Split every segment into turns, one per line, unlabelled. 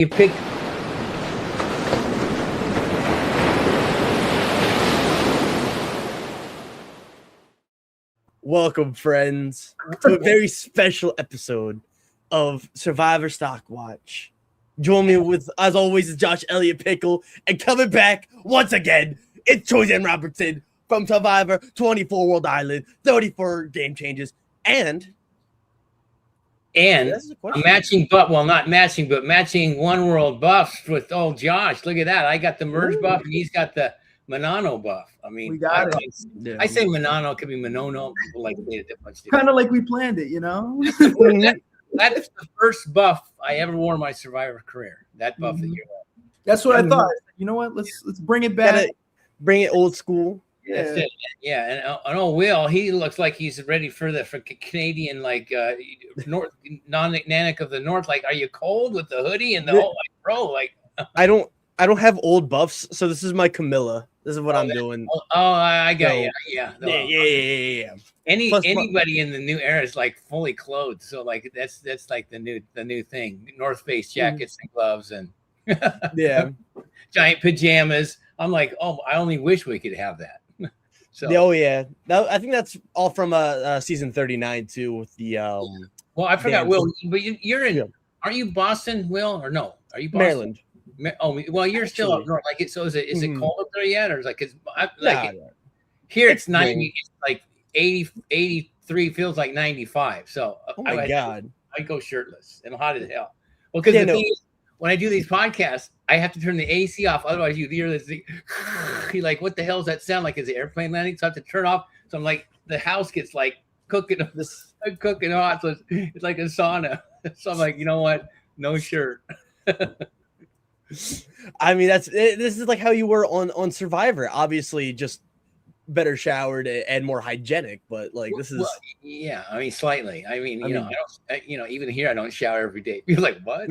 You pick.
Welcome, friends, to a very special episode of Survivor Stockwatch. Join me with, as always, is Josh Elliott Pickle, and coming back once again, it's Troyzan Robertson from Survivor, 24 World Island, 34 game changes, and
a matching buff. Well, not matching, but matching one world buffs with old Josh. Look at that. I got the merge buff, and he's got the Manano buff. I mean,
we got it.
I say Manano, could be Manono. People like it different.
Kind of like we planned it, you know?
That's the first buff I ever wore in my Survivor career. That buff that you're wearing.
That's what I thought. You know what? Let's bring it back.
Bring it old school.
Yeah. That's it. Yeah, and oh, Will, he looks like he's ready for the Canadian, like North Nanic of the North. Like, are you cold with the hoodie and the whole like, bro? Like,
I don't have old buffs, so this is my Camilla. This is what I'm doing.
I got you. Yeah.
Yeah.
Anybody in the new era is like fully clothed, so like that's like the new thing. North Face jackets and gloves and
yeah,
giant pajamas. I'm like, oh, I only wish we could have that. So,
yeah. I think that's all from season 39 too. With the
well, I forgot, Will, but you're in. Yeah. Aren't you Boston, Will, or no? Are you Boston?
Maryland?
Oh, well, you're still up north. Like, so is it cold up there yet, or is like, here it's 90, it's like 83, feels like 95. So,
oh my God,
I go shirtless and hot as hell. Well, because thing is, when I do these podcasts, I have to turn the AC off. Otherwise, you hear this thing. You're like, what the hell does that sound like? Is the airplane landing? So I have to turn off. So I'm like, the house gets like cooking hot. So it's like a sauna. So I'm like, you know what? No shirt.
I mean, this is like how you were on Survivor. Obviously, just better showered and more hygienic. But like, this is
yeah. I mean, slightly. I mean, even here I don't shower every day. You're like, what?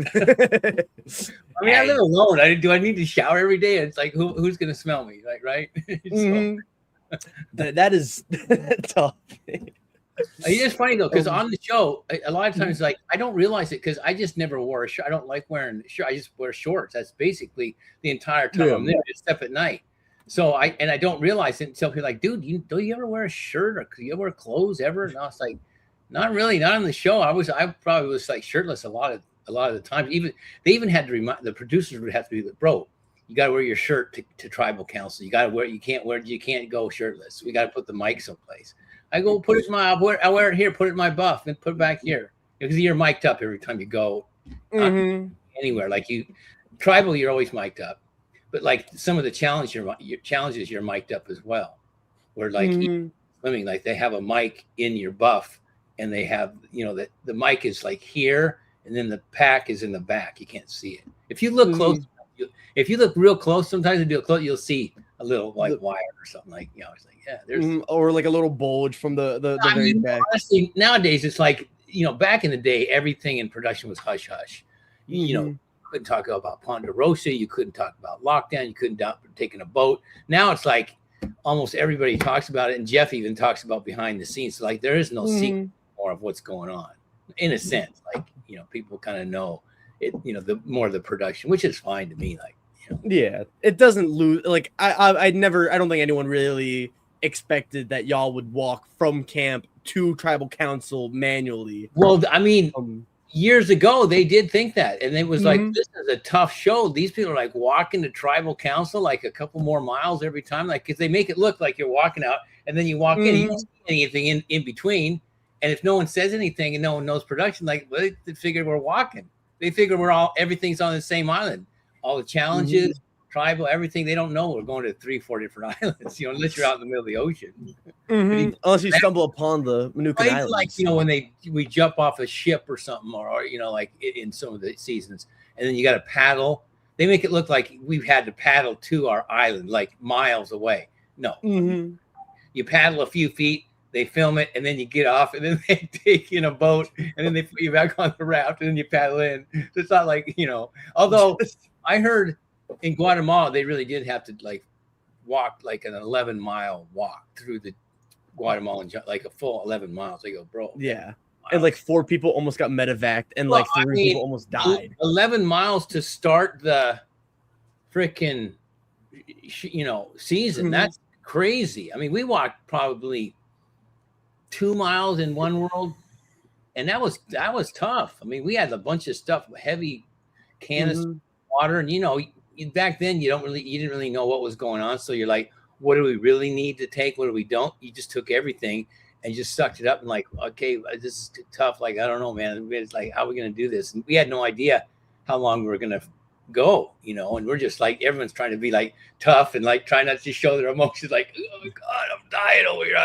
I mean, I live alone. Do I need to shower every day? It's like, who's gonna smell me? Like, right?
That is tough.
It's just funny though, because on the show, a lot of times, like, I don't realize it because I just never wore a shirt. I don't like wearing a shirt. I just wear shorts. That's basically the entire time I'm there, except at night. So I don't realize it until people are like, dude, do you ever wear a shirt or do you ever wear clothes ever? And I was like, not really, not on the show. I probably was like shirtless a lot of the times. They even had to remind the producers would have to be like, bro, you got to wear your shirt to tribal council. You can't go shirtless. We got to put the mic someplace. I go put it in I wear it here, put it in my buff and put it back here because you're mic'd up every time you go anywhere. Like tribal, you're always mic'd up. But like some of the challenges, you're mic'd up as well. Where like swimming, like they have a mic in your buff, and they have the mic is like here, and then the pack is in the back. You can't see it. If you look close, if you look real close, sometimes you'll see a little like wire or something like it's like there's
or like a little bulge from the very back.
Honestly, nowadays it's like back in the day, everything in production was hush hush. You couldn't talk about Ponderosa, you couldn't talk about lockdown, you couldn't taking a boat. Now it's like almost everybody talks about it, and Jeff even talks about behind the scenes. So like there is no secret more of what's going on, in a sense. Like people kind of know it. The more the production, which is fine to me. Like
yeah, it doesn't lose. Like I don't think anyone really expected that y'all would walk from camp to tribal council manually.
Well, I mean. Years ago, they did think that, and it was like, this is a tough show. These people are like walking to tribal council like a couple more miles every time, like because they make it look like you're walking out, and then you walk in, you don't see anything in between, and if no one says anything and no one knows production, like they figure we're walking. They figure everything's on the same island, all the challenges, tribal, everything. They don't know we're going to 3-4 different islands, unless you're out in the middle of the ocean.
Unless you stumble upon the Manukan Islands.
Like, when we jump off a ship or something, or like in some of the seasons, and then you got to paddle. They make it look like we've had to paddle to our island, like miles away. No. You paddle a few feet, they film it, and then you get off, and then they take you in a boat, and then they put you back on the raft, and then you paddle in. So it's not like, although I heard in Guatemala, they really did have to like walk like an 11-mile walk through the Guatemalan, like a full 11 miles. They go, bro.
Yeah. And like 4 people almost got medevaced, and like 3 people almost died.
11 miles to start the freaking, season. That's crazy. I mean, we walked probably 2 miles in One World, and that was tough. I mean, we had a bunch of stuff, heavy canister water, and back then you didn't really know what was going on. So you're like, what do we really need to take? What do we don't? You just took everything and just sucked it up and like, okay, this is tough. Like, I don't know, man. It's like, how are we going to do this? And we had no idea how long we were going to go, and we're just like, everyone's trying to be like tough and like trying not to show their emotions. Like, oh my God, I'm dying over here.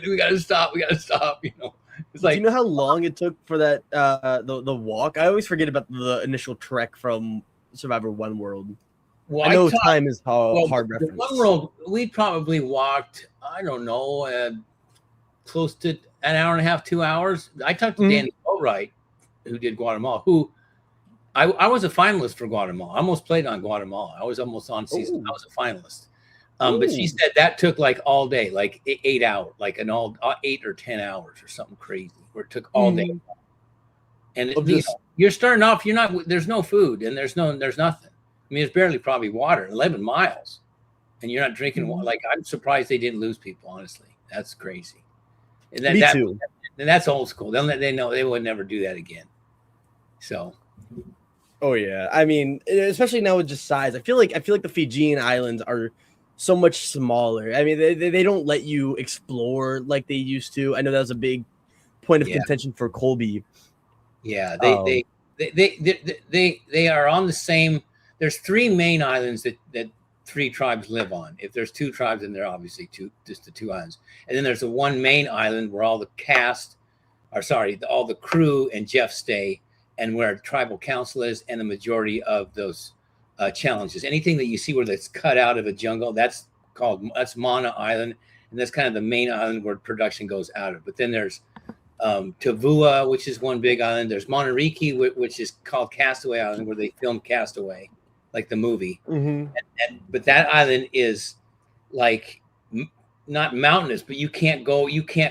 We got to stop. It's like,
do you know how long it took for that, the walk? I always forget about the initial trek from Survivor One World. Well, I know time is hard reference.
One World, we probably walked, I don't know, close to an hour and a half, 2 hours. I talked to Danny Boatwright, who did Guatemala, who I was a finalist for Guatemala. I almost played on Guatemala. I was almost on season. I was a finalist. But she said that took like all day, like 8 hours, like an all 8 or 10 hours or something crazy, where it took all day. And you're starting off, there's no food and there's nothing. I mean, it's barely probably water, 11 miles, and you're not drinking water. Like, I'm surprised they didn't lose people, honestly. That's crazy. And
Me too.
And that's old school. They know they would never do that again. So.
Oh yeah. I mean, especially now with just size. I feel like the Fijian islands are so much smaller. I mean, they don't let you explore like they used to. I know that was a big point of contention for Colby.
Yeah, they are on the same. There's 3 main islands that 3 tribes live on. If there's 2 tribes, then there are obviously just the 2 islands. And then there's the one main island where all the all the crew and Jeff stay, and where tribal council is, and the majority of those challenges. Anything that you see where that's cut out of a jungle, that's Mana Island, and that's kind of the main island where production goes out of. But then there's Tavua, which is one big island. There's Monteriki, which is called Castaway Island, where they filmed Castaway, like the movie. But that island is like not mountainous, but you can't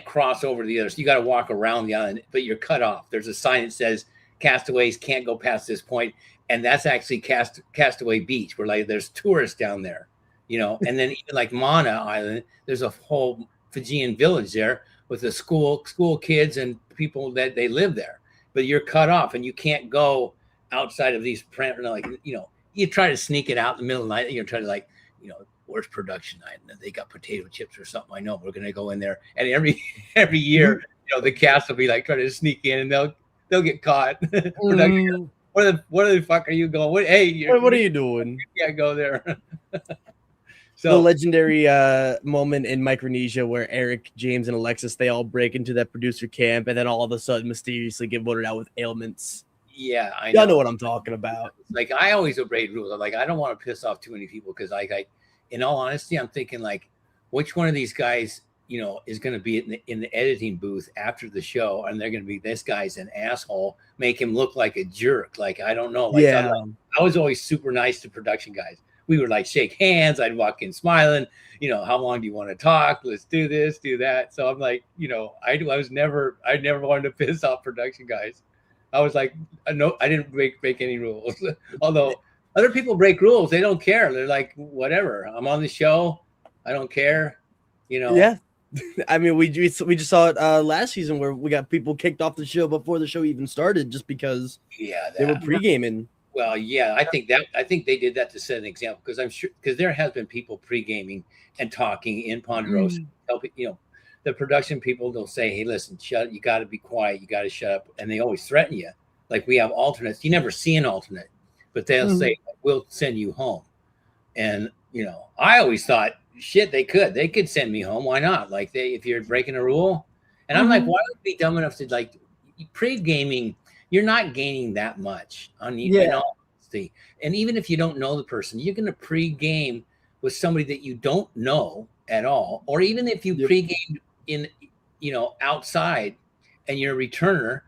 cross over to the other. So you got to walk around the island, but you're cut off. There's a sign that says castaways can't go past this point, and that's actually Castaway Beach, where like there's tourists down there, And then even like Mana Island, there's a whole Fijian village there with the school kids and people that they live there. But you're cut off, and you can't go outside of these you try to sneak it out in the middle of the night. You're trying to where's production night? And they got potato chips or something. I know we're gonna go in there, and every year, the cast will be like trying to sneak in, and they'll get caught. Where the fuck are you going? What are
you doing?
You can't go there.
So the legendary moment in Micronesia where Eric, James, and Alexis, they all break into that producer camp, and then all of a sudden mysteriously get voted out with ailments.
Yeah, I know.
Y'all know what I'm talking about.
Like, I always obeyed rules. I'm like, I don't want to piss off too many people, because in all honesty, I'm thinking like, which one of these guys, is going to be in the editing booth after the show, and they're going to be, this guy's an asshole, make him look like a jerk. Like, I don't know. Like, I was always super nice to production guys. We would like shake hands. I'd walk in smiling, how long do you want to talk? Let's do this, do that. So I'm like, I never wanted to piss off production guys. I was like, no, I didn't break any rules. Although other people break rules, they don't care. They're like, whatever. I'm on the show. I don't care.
Yeah. I mean, we just saw it last season where we got people kicked off the show before the show even started, just because they were pre-gaming.
Well, yeah, I think they did that to set an example, because I'm sure, because there has been people pre-gaming and talking in Ponderosa. The production people, they'll say, hey, listen, you got to be quiet. You got to shut up. And they always threaten you. Like, we have alternates. You never see an alternate, but they'll say, we'll send you home. And, I always thought, shit, they could send me home. Why not? Like, if you're breaking a rule. And I'm like, why would you be dumb enough to, like, pre-gaming? You're not gaining that much in all honesty. And even if you don't know the person, you're going to pre-game with somebody that you don't know at all. Or even if you pre-game in, outside, and you're a returner,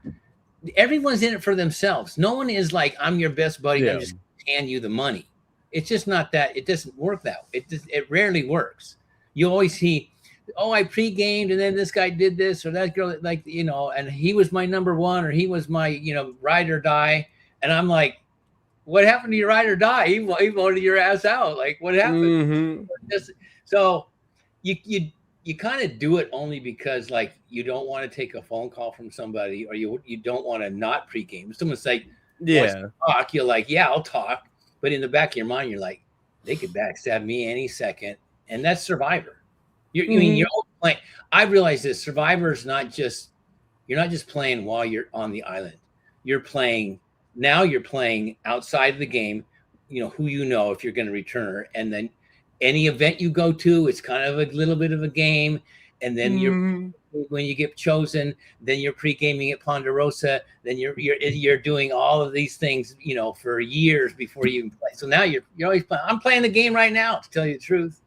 everyone's in it for themselves. No one is like, I'm your best buddy. I'm just going to hand you the money. It's just not that. It doesn't work that way. It rarely works. You always see oh, I pre-gamed and then this guy did this or that girl, like, you know, and he was my number one or he was my, you know, ride or die. And I'm like, what happened to your ride or die? He voted your ass out. Like, what happened?
Mm-hmm.
So you kind of do it only because like you don't want to take a phone call from somebody or you don't want to not pregame. Someone's like,
Yeah.
talk, you're like, yeah, I'll talk. But in the back of your mind, you're like, they could backstab me any second. And that's Survivor. I mean, you're all playing. I realize this Survivor's not just, you're not just playing while you're on the island. You're playing outside of the game, you know, who you know if you're going to return. And then any event you go to, it's kind of a little bit of a game. And then when you get chosen, then you're pre-gaming at Ponderosa. Then you're doing all of these things, you know, for years before you even play. So now you're always playing. I'm playing the game right now, to tell you the truth.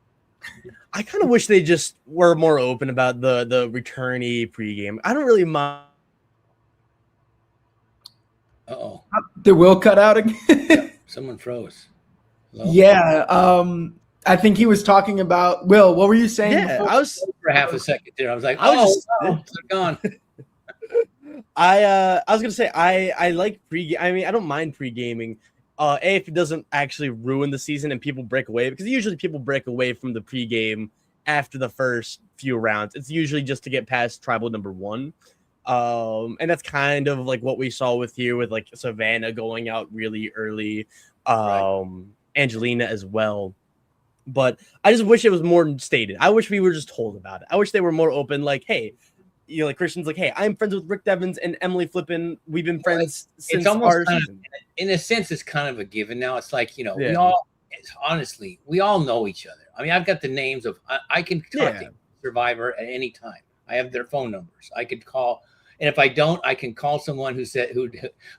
I kind of wish they just were more open about the returnee pregame. I don't really mind.
Uh-oh.
Did Will cut out again?
Yeah, someone froze. Hello?
Yeah. I think he was talking about Will. What were you saying?
Yeah,
before?
I was
for half a second there. I was like,
I was
they're gone.
I was gonna say I like pre. I mean, I don't mind pre-gaming. If it doesn't actually ruin the season and people break away, because usually people break away from the pre-game after the first few rounds. It's usually just to get past tribal number 1. And that's kind of like what we saw with here with like Savannah going out really early, Angelina as well. But I just wish it was more stated. I wish we were just told about it. I wish they were more open. Like, hey, you know, like Christian's like, hey, I'm friends with Rick Devins and Emily Flippin. We've been friends since our season.
In a sense, it's kind of a given now. It's like, you know, we all know each other. I mean, I've got the names of, I can talk to Survivor at any time. I have their phone numbers. I could call, and if I don't, I can call someone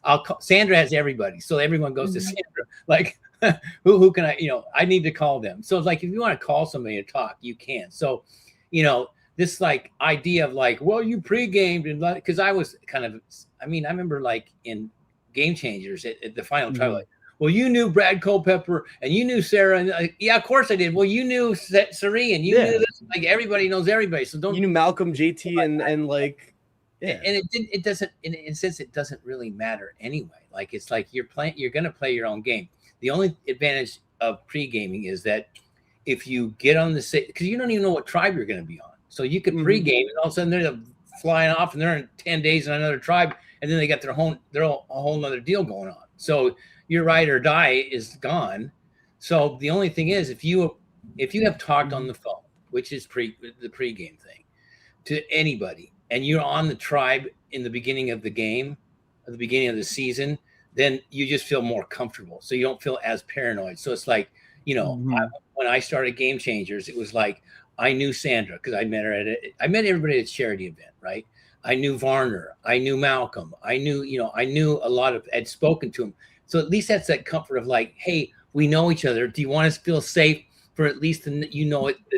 I'll call. Sandra has everybody, so everyone goes to Sandra. Like, who can I? You know, I need to call them. So it's like if you want to call somebody to talk, you can. So, you know, this like idea of like, well, you pre-gamed and because I was kind of, I mean, I remember like in Game Changers at the final trial, like, well, you knew Brad Culpepper and you knew Sarah, and like, yeah, of course I did. Well, you knew Sari and you knew this. Like everybody knows everybody, so don't.
You knew Malcolm, JT, and like,
and it doesn't. In a sense, it doesn't really matter anyway. Like it's like you're going to play your own game. The only advantage of pre-gaming is that if you get on the same, because you don't even know what tribe you're going to be on, so you could pre-game and all of a sudden they're flying off and they're in 10 days in another tribe, and then they got their a whole nother deal going on. So your ride or die is gone. So the only thing is if you have talked on the phone, which is the pre-game thing, to anybody, and you're on the tribe in the beginning of the game, at the beginning of the season, then you just feel more comfortable. So you don't feel as paranoid. So it's like, you know, when I started Game Changers, it was like I knew Sandra because I met her I met everybody at a charity event, right? I knew Varner, I knew Malcolm, I knew a lot of, I'd spoken to him. So at least that's that comfort of like, hey, we know each other. Do you want us to feel safe for at least the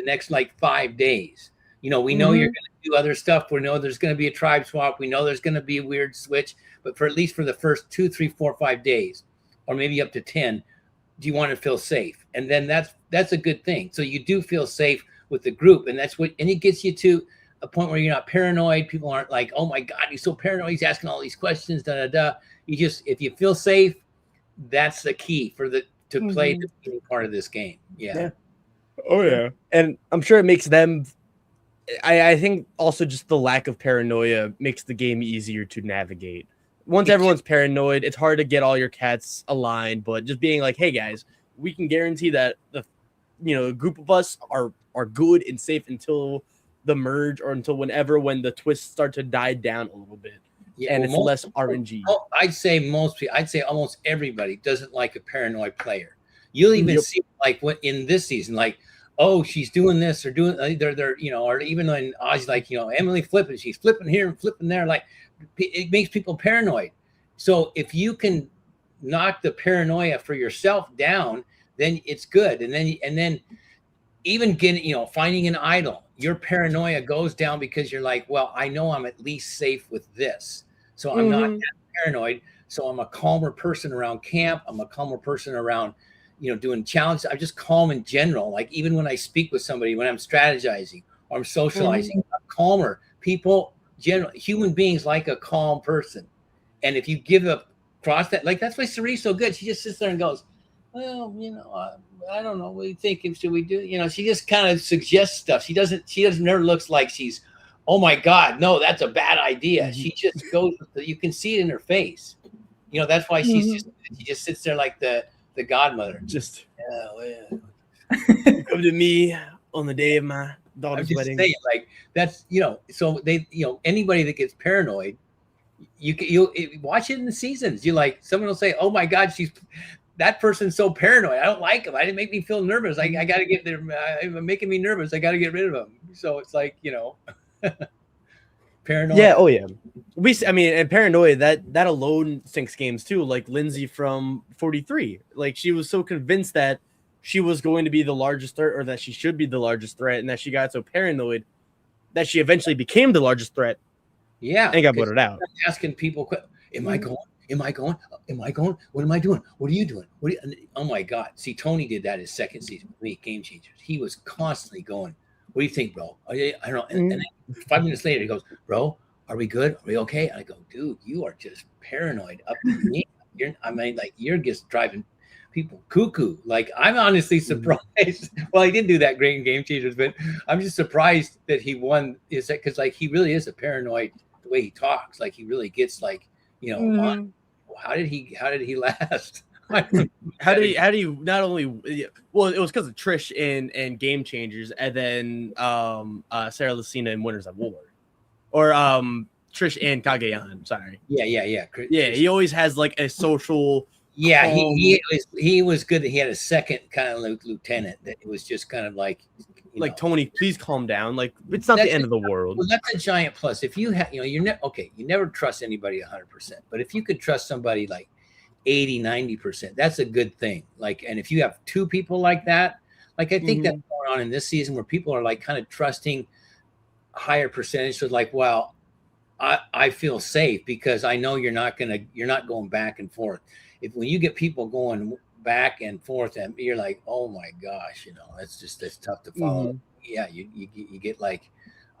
next like 5 days? You know, we know you're going to do other stuff. We know there's going to be a tribe swap. We know there's going to be a weird switch. But for at least for the first 2, 3, 4, 5 days, or maybe up to 10, do you want to feel safe? And then that's a good thing. So you do feel safe with the group, and and it gets you to a point where you're not paranoid. People aren't like, oh my God, he's so paranoid. He's asking all these questions. Da da da. If you feel safe, that's the key to play the beginning part of this game. Yeah.
Oh yeah. And I'm sure it makes them. I think also just the lack of paranoia makes the game easier to navigate. Once everyone's paranoid, it's hard to get all your cats aligned. But just being like, hey guys, we can guarantee that a group of us are good and safe until the merge or until when the twists start to die down a little bit. Yeah, and it's less RNG.
I'd say almost everybody doesn't like a paranoid player. You'll even see like what in this season, like, oh, she's doing this or doing they're or even when Ozzy's like, Emily flipping, she's flipping here and flipping there, like it makes people paranoid. So if you can knock the paranoia for yourself down, then it's good. And then even getting, finding an idol, your paranoia goes down because you're like, well, I know I'm at least safe with this. So I'm not that paranoid. So I'm a calmer person around camp. I'm a calmer person around, doing challenges. I'm just calm in general. Like even when I speak with somebody, when I'm strategizing, or I'm socializing. I'm calmer. People, human beings like a calm person. And if you give a cross that, like, that's why Cerie's so good. She just sits there and goes, well, I don't know. What do you think? Should we do? She just kind of suggests stuff. She never looks like she's, oh my God, no, that's a bad idea. She just goes you can see it in her face. That's why she just sits there like the godmother.
Just come to me on the day of my daughter's wedding.
Saying, like, that's so they anybody that gets paranoid, you watch it in the seasons. You like, someone will say, oh my God, that person's so paranoid. I don't like him. I didn't make me feel nervous. I got to get there. Making me nervous. I got to get rid of him. So it's like, paranoid.
Yeah. Oh yeah. And paranoid, that alone sinks games too. Like Lindsay from 43, like she was so convinced that she was going to be the largest threat, or that she should be the largest threat, and that she got so paranoid that she eventually became the largest threat.
Yeah.
And got voted out.
Asking people, am I going? Am I going? Am I going? What am I doing? What are you doing? Oh my God. See, Tony did that his second season with me, Game Changers. He was constantly going, what do you think, bro? I don't know. And then 5 minutes later, he goes, bro, are we good? Are we okay? I go, dude, you are just paranoid up to me. You're just driving people cuckoo. Like, I'm honestly surprised. Well, he didn't do that great in Game Changers, but I'm just surprised that he won. Is that because, like, he really is a paranoid the way he talks. Like, he really gets like, on. How did he last?
How do you not only, well, it was because of Trish in Game Changers, and then Sarah Lucina in Winners at War, or Trish and Kagayan. Sorry.
Yeah.
He always has like a social.
Yeah, he was good that he had a second kind of lieutenant that was just kind of like,
Tony, please calm down. Like, it's not the end of the world.
Well, that's a giant plus. If you have, you never trust anybody 100%, but if you could trust somebody like 80, 90%, that's a good thing. Like, and if you have two people like that, like, I think that's going on in this season where people are like kind of trusting higher percentage. So like, well, I feel safe because I know you're not going back and forth. When you get people going back and forth, and you're like, oh my gosh, that's tough to follow. Yeah, you get like,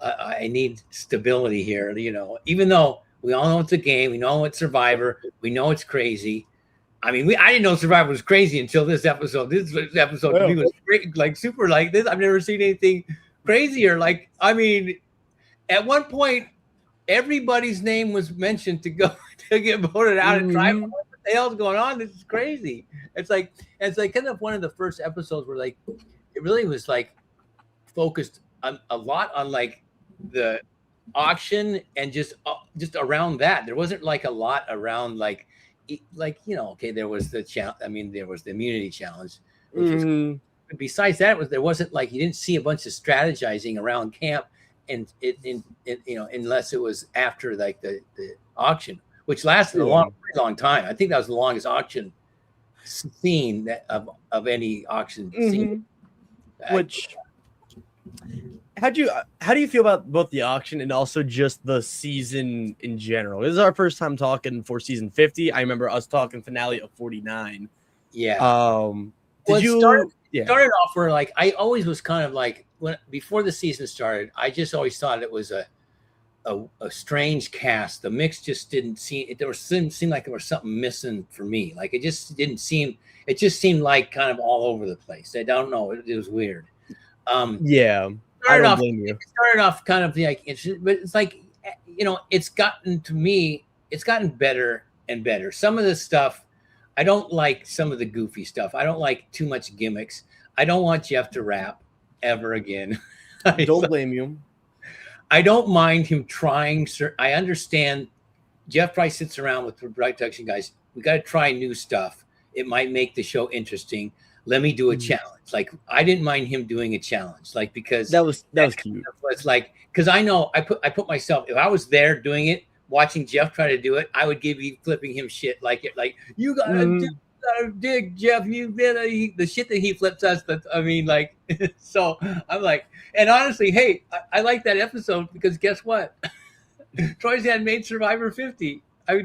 I need stability here. Even though we all know it's a game, we know it's Survivor, we know it's crazy. I mean, I didn't know Survivor was crazy until this episode. This episode to me was great, like super like this. I've never seen anything crazier. Like, I mean, at one point, everybody's name was mentioned to go to get voted out and try. What the hell's going on? This is crazy. It's like kind of one of the first episodes where like it really was like focused on a lot on like the auction and just around that. There wasn't like a lot around like okay, there was the there was the immunity challenge, which was, besides that, there wasn't like, you didn't see a bunch of strategizing around camp, and unless it was after like the auction, which lasted a long time. I think that was the longest auction scene of any auction scene.
Which, how do you feel about both the auction and also just the season in general? This is our first time talking for season 50. I remember us talking finale of 49.
Yeah.
It
started off where like I always was kind of like, before the season started, I just always thought it was a strange cast. The mix just didn't seem, seemed like there was something missing for me. Like, it just didn't seem, it just seemed like kind of all over the place. I don't know. It was weird.
I don't blame you.
It started off kind of like, but it's like, it's gotten better and better. Some of the stuff, I don't like some of the goofy stuff. I don't like too much gimmicks. I don't want Jeff to rap ever again.
Don't blame you.
I don't mind him trying. I understand Jeff probably sits around with the right production guys. We got to try new stuff. It might make the show interesting. Let me do a challenge. Like, I didn't mind him doing a challenge, like, because
that was cute.
It's like, because I know I put myself, if I was there doing it, watching Jeff try to do it, I would be flipping him shit like you gotta dig, Jeff. You did the shit that he flips us. So I'm like, and honestly, hey, I like that episode because guess what? Troyzan made Survivor 50. I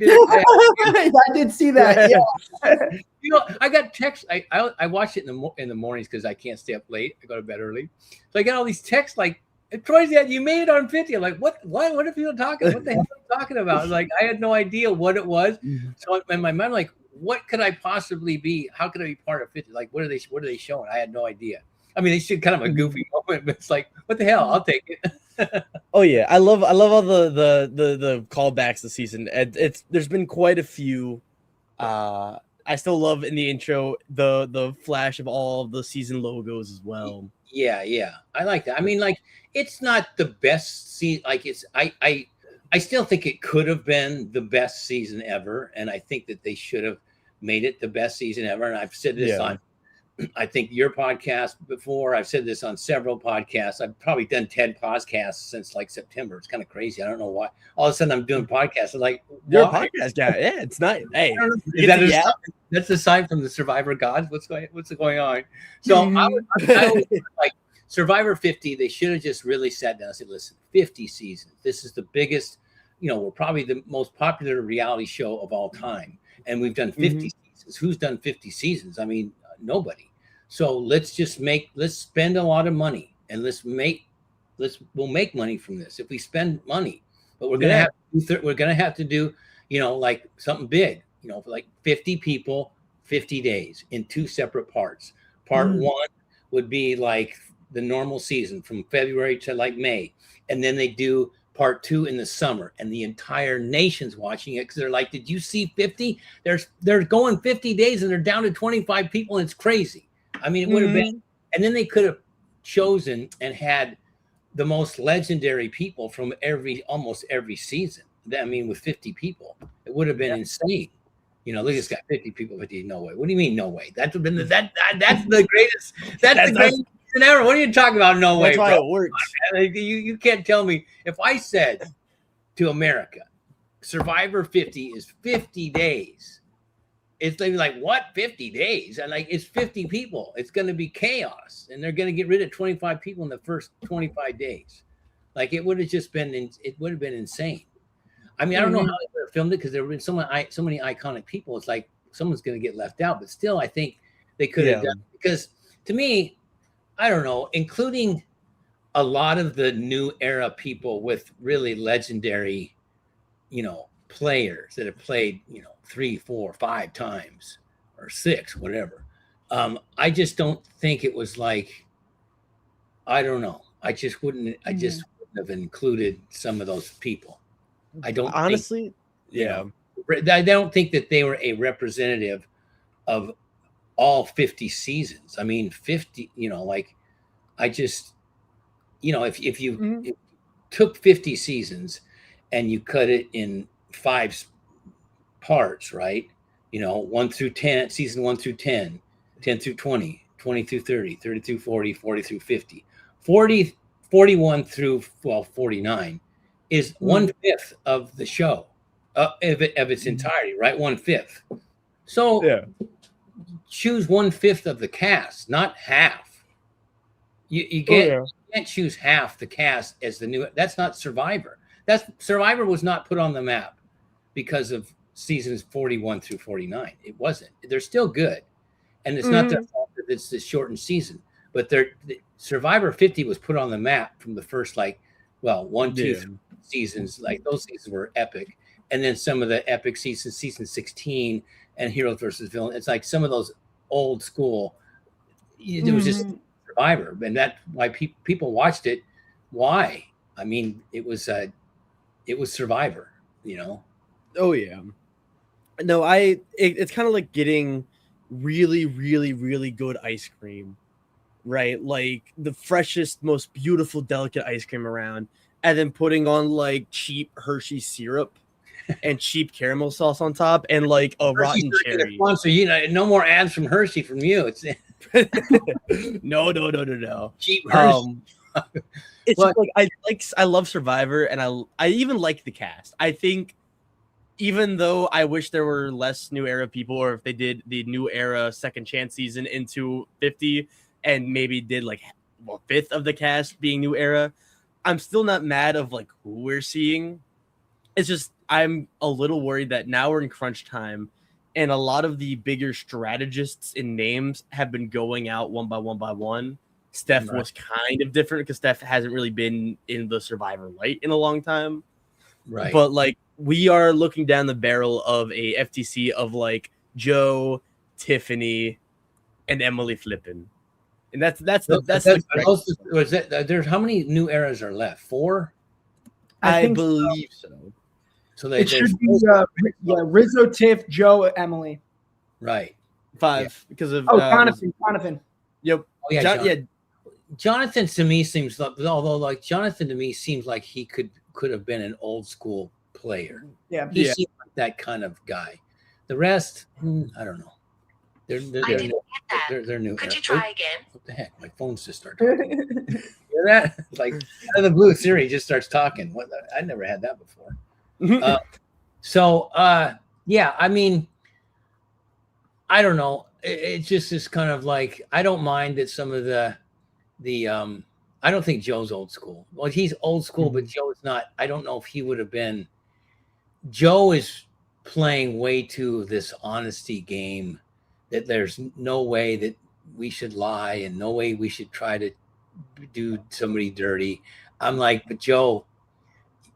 did see that. Yeah.
I got texts. I watch it in the mornings because I can't stay up late. I go to bed early, so I get all these texts like Troyzan, you made it on 50. I'm like, what are people talking? What the hell are you talking about? Like, I had no idea what it was. So in my mind, like, what could I possibly be? How could I be part of 50? Like, what are they showing? I had no idea. I mean, they should kind of a goofy moment, but it's like, what the hell? I'll take it.
Oh yeah, I love all the callbacks this season. There's been quite a few. I still love in the intro the flash of all of the season logos as well.
Yeah, I like that. I mean, like, it's not the best season. Like, I still think it could have been the best season ever, and I think that they should have made it the best season ever. And I've said this on, I think, your podcast before. I've said this on several podcasts. I've probably done 10 podcasts since like September. It's kind of crazy. I don't know why. All of a sudden, I'm doing podcasts. I'm like,
you're a podcast guy. Yeah, it's not. Hey,
that's a sign from the Survivor gods. What's going on? So I would like Survivor 50. They should have just really sat down and said, listen, 50 seasons. This is the biggest. We're probably the most popular reality show of all time, and we've done 50 seasons. Who's done 50 seasons? I mean, nobody. So let's spend a lot of money, and we'll make money from this if we spend money. But we're gonna have to do like something big, like 50 people, 50 days in 2 separate parts. Part 1 would be like the normal season from February to like May, and then they do part 2 in the summer, and the entire nation's watching it because they're like, did you see 50? They're going 50 days and they're down to 25 people, and it's crazy. I mean, it would have been, and then they could have chosen and had the most legendary people from almost every season. I mean, with 50 people, it would have been insane. Look at this guy, 50 people, 50, no way. What do you mean, no way? That would have been that's the greatest. That's the greatest. Ever. What are you talking about? No way, bro. That's why it works. You can't tell me. If I said to America, Survivor 50 is 50 days, it's like, what, 50 days? And like, it's 50 people. It's going to be chaos, and they're going to get rid of 25 people in the first 25 days. Like, it would have just been, it would have been insane. I mean, I don't know how they would have filmed it because there have been so many iconic people. It's like someone's going to get left out, but still, I think they could have done, because to me, I don't know, including a lot of the new era people with really legendary, players that have played, 3, 4, 5 times or 6, whatever. I just don't think it was like, I don't know. I just wouldn't have included some of those people. I don't
honestly.
I don't think that they were a representative of all 50 seasons. I mean, 50, like, I just, if you took 50 seasons and you cut it in 5 parts, right? 1 through 10, season 1 through 10, 10 through 20, 20 through 30, 30 through 40, 40 through 50, 41 through 49 is 1/5 of the show, of its entirety, right? 1/5. So choose 1/5 of the cast, not half. You can't choose half the cast as the new. That's not Survivor. Survivor was not put on the map because of seasons 41 through 49. It wasn't. They're still good, and it's not their fault that it's the shortened season. But Survivor 50 was put on the map from the first 1, 2, 3 seasons. Like, those seasons were epic, and then some of the epic seasons, season 16 and Heroes versus Villains. It's like some of those old school. It was just Survivor, and that's why people watched it. Why? I mean, it was Survivor,
Oh yeah. No, it's kind of like getting really, really, really good ice cream, right? Like the freshest, most beautiful, delicate ice cream around, and then putting on like cheap Hershey syrup and cheap caramel sauce on top, and like a rotten cherry.
So no more ads from Hershey from you. It's
no.
Cheap Hershey.
It's like I love Survivor, and I even like the cast. I think, even though I wish there were less new era people, or if they did the new era second chance season into 50 and maybe did like 1/5 of the cast being new era, I'm still not mad of like who we're seeing. It's just I'm a little worried that now we're in crunch time, and a lot of the bigger strategists in names have been going out one by one. Steph was kind of different because Steph hasn't really been in the Survivor light in a long time.
Right.
But like we are looking down the barrel of a FTC of like Joe, Tiffany, and Emily Flippin. And that's
there's how many new eras are left? 4?
I believe so.
So it should be Rizzo, Tiff, Joe, Emily.
Right.
5 because of
Jonathan.
Yep.
Oh yeah. Jonathan to me seems like he could have been an old school player.
Yeah.
He seems like that kind of guy. The rest, I don't know. They're new.
Could you try again?
What the heck? My phone's just started talking. Hear that? It's like out of the blue, Siri just starts talking. I never had that before. Yeah, I mean, I don't know. It just is kind of like I don't mind that some of the I don't think Joe's old school. Well, he's old school, but Joe's not. I don't know if he would have been. Joe is playing way too this honesty game that there's no way that we should lie and no way we should try to do somebody dirty. I'm like, but Joe,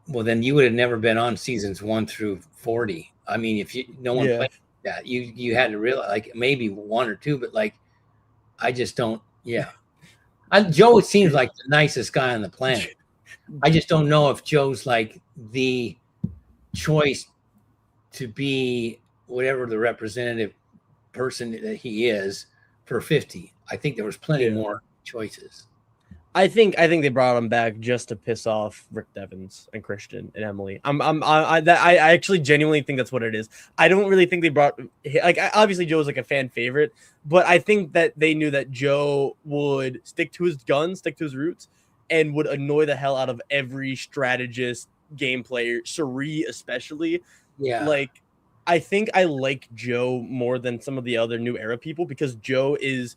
well, then you would have never been on seasons 1 through 40. I mean, if no one played that, you had to realize like maybe 1 or 2, but like, I just don't. Yeah. Joe seems like the nicest guy on the planet. I just don't know if Joe's like the choice to be whatever the representative person that he is for 50. I think there was plenty more choices.
I think they brought him back just to piss off Rick Devens and Christian and Emily. I actually genuinely think that's what it is. I don't really think they brought obviously Joe's like a fan favorite, but I think that they knew that Joe would stick to his guns, stick to his roots, and would annoy the hell out of every strategist, game player, Suri especially.
Yeah,
like I think I like Joe more than some of the other new era people because Joe is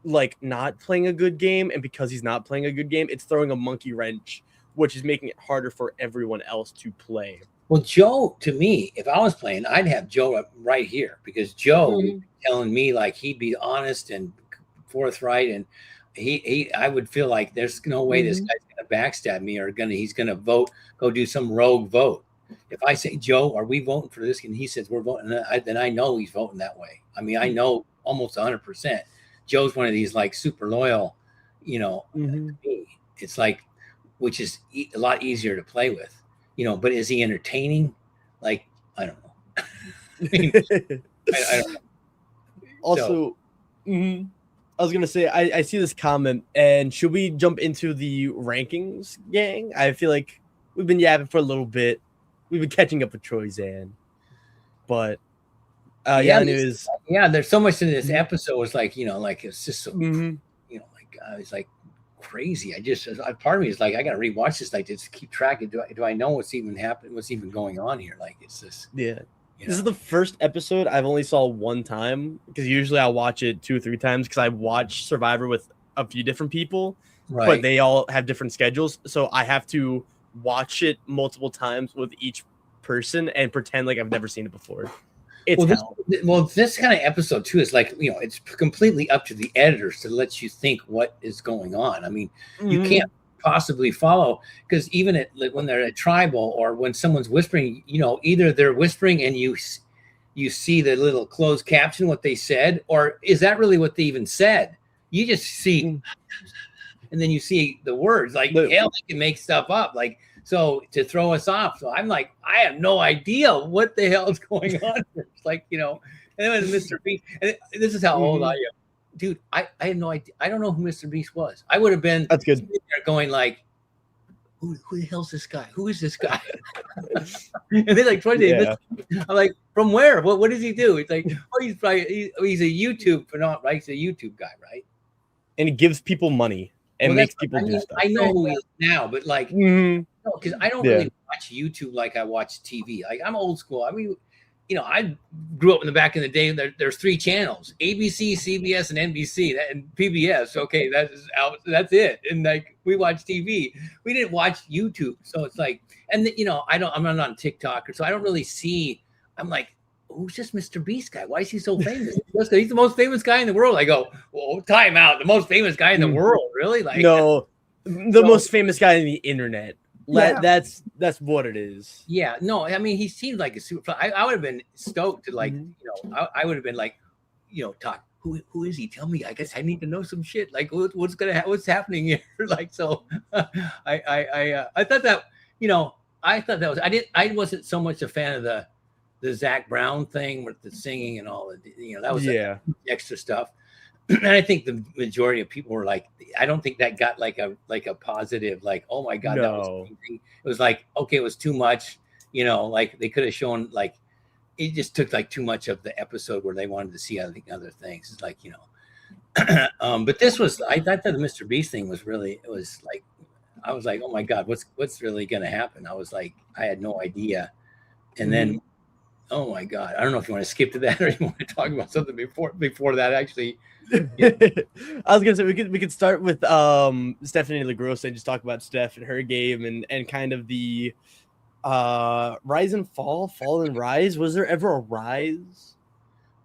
like not playing a good game, and because he's not playing a good game, it's throwing a monkey wrench, which is making it harder for everyone else to play.
Well, Joe, to me, if I was playing, I'd have Joe right here because Joe telling me like he'd be honest and forthright, and I would feel like there's no way this guy's gonna backstab me or he's gonna go do some rogue vote. If I say, Joe, are we voting for this? And he says we're voting, then I know he's voting that way. I mean, I know almost 100%. Joe's one of these like super loyal, it's like, which is a lot easier to play with, but is he entertaining? Like, I don't know. I don't know.
Also, I was going to say, I see this comment, and should we jump into the rankings, gang? I feel like we've been yapping for a little bit. We've been catching up with Troyzan, but
there's so much in this episode. It's like, like it's just so, it's like crazy. Part of me is like, I got to rewatch this, like just keep track of, do I know what's even happening? What's even going on here? Like, it's just,
This is the first episode I've only saw one time because usually I watch it 2 or 3 times because I watch Survivor with a few different people, but they all have different schedules. So I have to watch it multiple times with each person and pretend like I've never seen it before.
This kind of episode too is like, it's completely up to the editors to let you think what is going on. I mean, you can't possibly follow because even when they're at tribal or when someone's whispering, either they're whispering and you see the little closed caption, what they said, or is that really what they even said? You just see, and then you see the words like hell, they can make stuff up like. So to throw us off. So I'm like, I have no idea what the hell is going on. It's like, and then Mr. Beast, and this is how old I am. Dude, I had no idea. I don't know who Mr. Beast was. I would have been
that's good.
There going like, who the hell's this guy? Who is this guy? And they're like, I'm like, from where? What does he do? It's like, he's a YouTube phenomenon, right? He's a YouTube guy, right?
And he gives people money and makes people do stuff.
I know who he is now, but like, because I don't really watch YouTube like I watch TV. Like, I'm old school. I mean, I grew up in the back in the day. There's 3 channels: ABC, CBS, and NBC, and PBS. Okay, that's it. And like, we watch TV. We didn't watch YouTube. So it's like, and I'm not on TikTok, so I don't really see. I'm like, who's this Mr. Beast guy? Why is he so famous? He's the most famous guy in the world. I go, well, time out. The most famous guy in the world, really? Like,
no, the most famous guy on the internet.
Yeah.
That's what it is.
Yeah, no, I mean, he seemed like a super. I would have been stoked to like, I would have been like, talk. Who is he? Tell me. I guess I need to know some shit. Like, what's happening here? Like, so, I thought that, I thought that was. I wasn't so much a fan of the Zach Brown thing with the singing and all the, that was extra stuff. And I think the majority of people were like, I don't think that got like a positive, like, oh my God, that was amazing. It was like, okay, it was too much, like they could have shown, like, it just took like too much of the episode where they wanted to see other things. It's like, but this was, I thought the Mr. Beast thing was really, it was like, I was like, oh my God, what's really going to happen? I was like, I had no idea. And then, oh my God, I don't know if you want to skip to that or you want to talk about something before that actually.
Yeah. I was gonna say we could start with Stephanie LaGrossa and just talk about Steph and her game and kind of the rise and fall and rise. Was there ever a rise?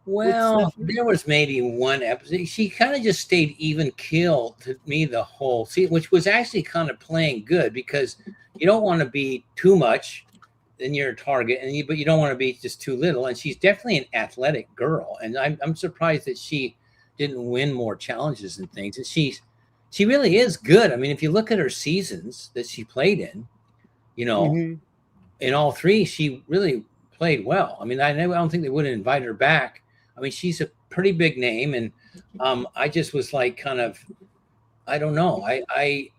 Well, there was maybe one episode. She kind of just stayed even keel to me the whole season, which was actually kind of playing good because you don't want to be too much, then you're a target, but you don't want to be just too little. And she's definitely an athletic girl, and I'm surprised that she didn't win more challenges and things. And she really is good. I mean, if you look at her seasons that she played in, in all three, she really played well. I mean, I don't think they would have invited her back. I mean, she's a pretty big name, and I just was like, kind of, I don't know. I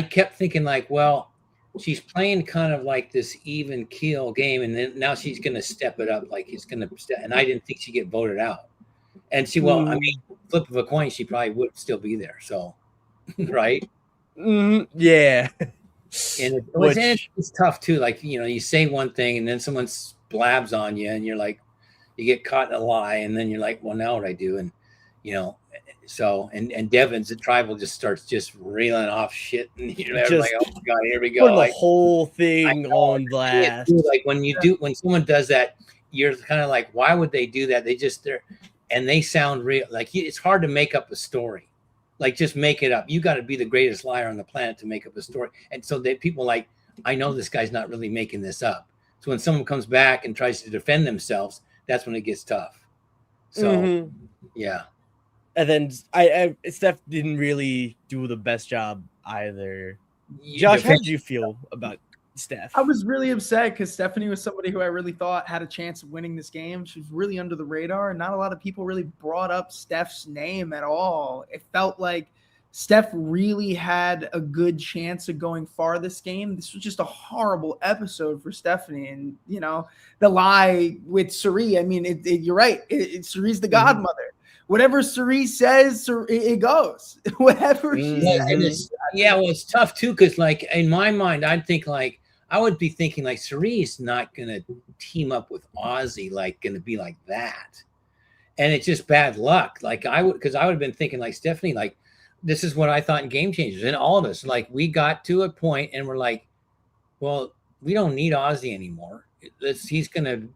kept thinking like, well, she's playing kind of like this even keel game, and then now she's going to step it up, like it's going to. And I didn't think she'd get voted out. And I mean, flip of a coin, she probably would still be there. So, right?
Yeah.
And it's tough too. Like, you say one thing and then someone blabs on you and you're like, you get caught in a lie. And then you're like, well, now what I do? And, so, and Devon's the tribal just starts just reeling off shit. And like, oh my God, here we go.
Put the whole thing on blast.
Like when someone does that, you're kind of like, why would they do that? And they sound real. Like, it's hard to make up a story. Like, just make it up. You got to be the greatest liar on the planet to make up a story. And so people like, I know this guy's not really making this up. So when someone comes back and tries to defend themselves, that's when it gets tough. So, yeah.
And then Steph didn't really do the best job either. Josh, how did you feel about Steph?
I was really upset because Stephanie was somebody who I really thought had a chance of winning this game. She was really under the radar, and not a lot of people really brought up Steph's name at all. It felt like Steph really had a good chance of going far this game. This was just a horrible episode for Stephanie. And, the lie with Suri, I mean, you're right. Suri's the godmother. Whatever Suri says, it goes. Whatever she says.
Well, it's tough, too, because, like, in my mind, I would be thinking, like, Suri is not going to team up with Ozzy, like, going to be like that. And it's just bad luck. Like, because I would have been thinking, like, Stephanie, like, this is what I thought in Game Changers, and all of us, like, we got to a point and we're like, well, we don't need Ozzy anymore. He's going to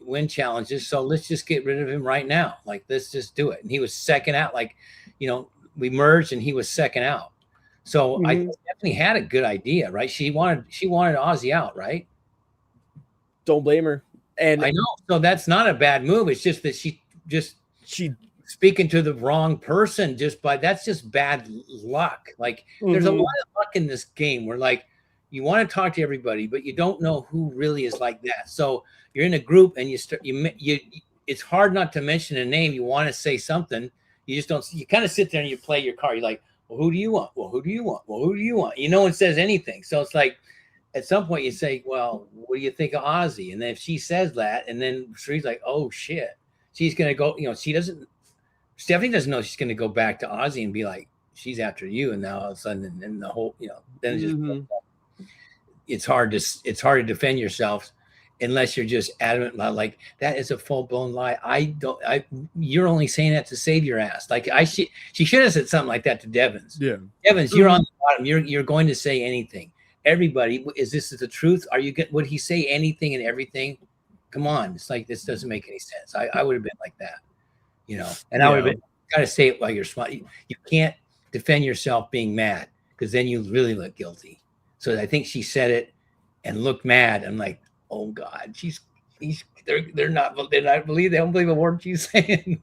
win challenges, so let's just get rid of him right now. Like, let's just do it. And he was second out. Like, we merged and he was second out. So I definitely had a good idea, right? She wanted Ozzy out, right?
Don't blame her. And
I know. So that's not a bad move. It's just that she speaking to the wrong person that's just bad luck. Like, there's a lot of luck in this game where, like, you want to talk to everybody, but you don't know who really is like that. So you're in a group and it's hard not to mention a name. You want to say something. You just don't. You kind of sit there and you play your card. You're like, well, who do you want? Well, who do you want? Well, who do you want? No one says anything. So it's like, at some point you say, well, what do you think of Ozzy? And then if she says that, and then she's like, oh shit, she's going to go, Stephanie doesn't know she's going to go back to Ozzy and be like, she's after you. And now all of a sudden, and the whole, then it just, it's hard to defend yourself unless you're just adamant about, like, that is a full-blown lie. You're only saying that to save your ass. Like, she should have said something like that to Devins.
Yeah.
Devins, you're on the bottom. You're going to say anything. Everybody, is this the truth? Would he say anything and everything? come on, it's like this doesn't make any sense. I would have been like that, and
Yeah.
I would have been. Got to say it while you're smart. You can't defend yourself being mad because then you really look guilty. So I think she said it and looked mad. I'm like, oh God, they're not believe they don't believe a word she's saying.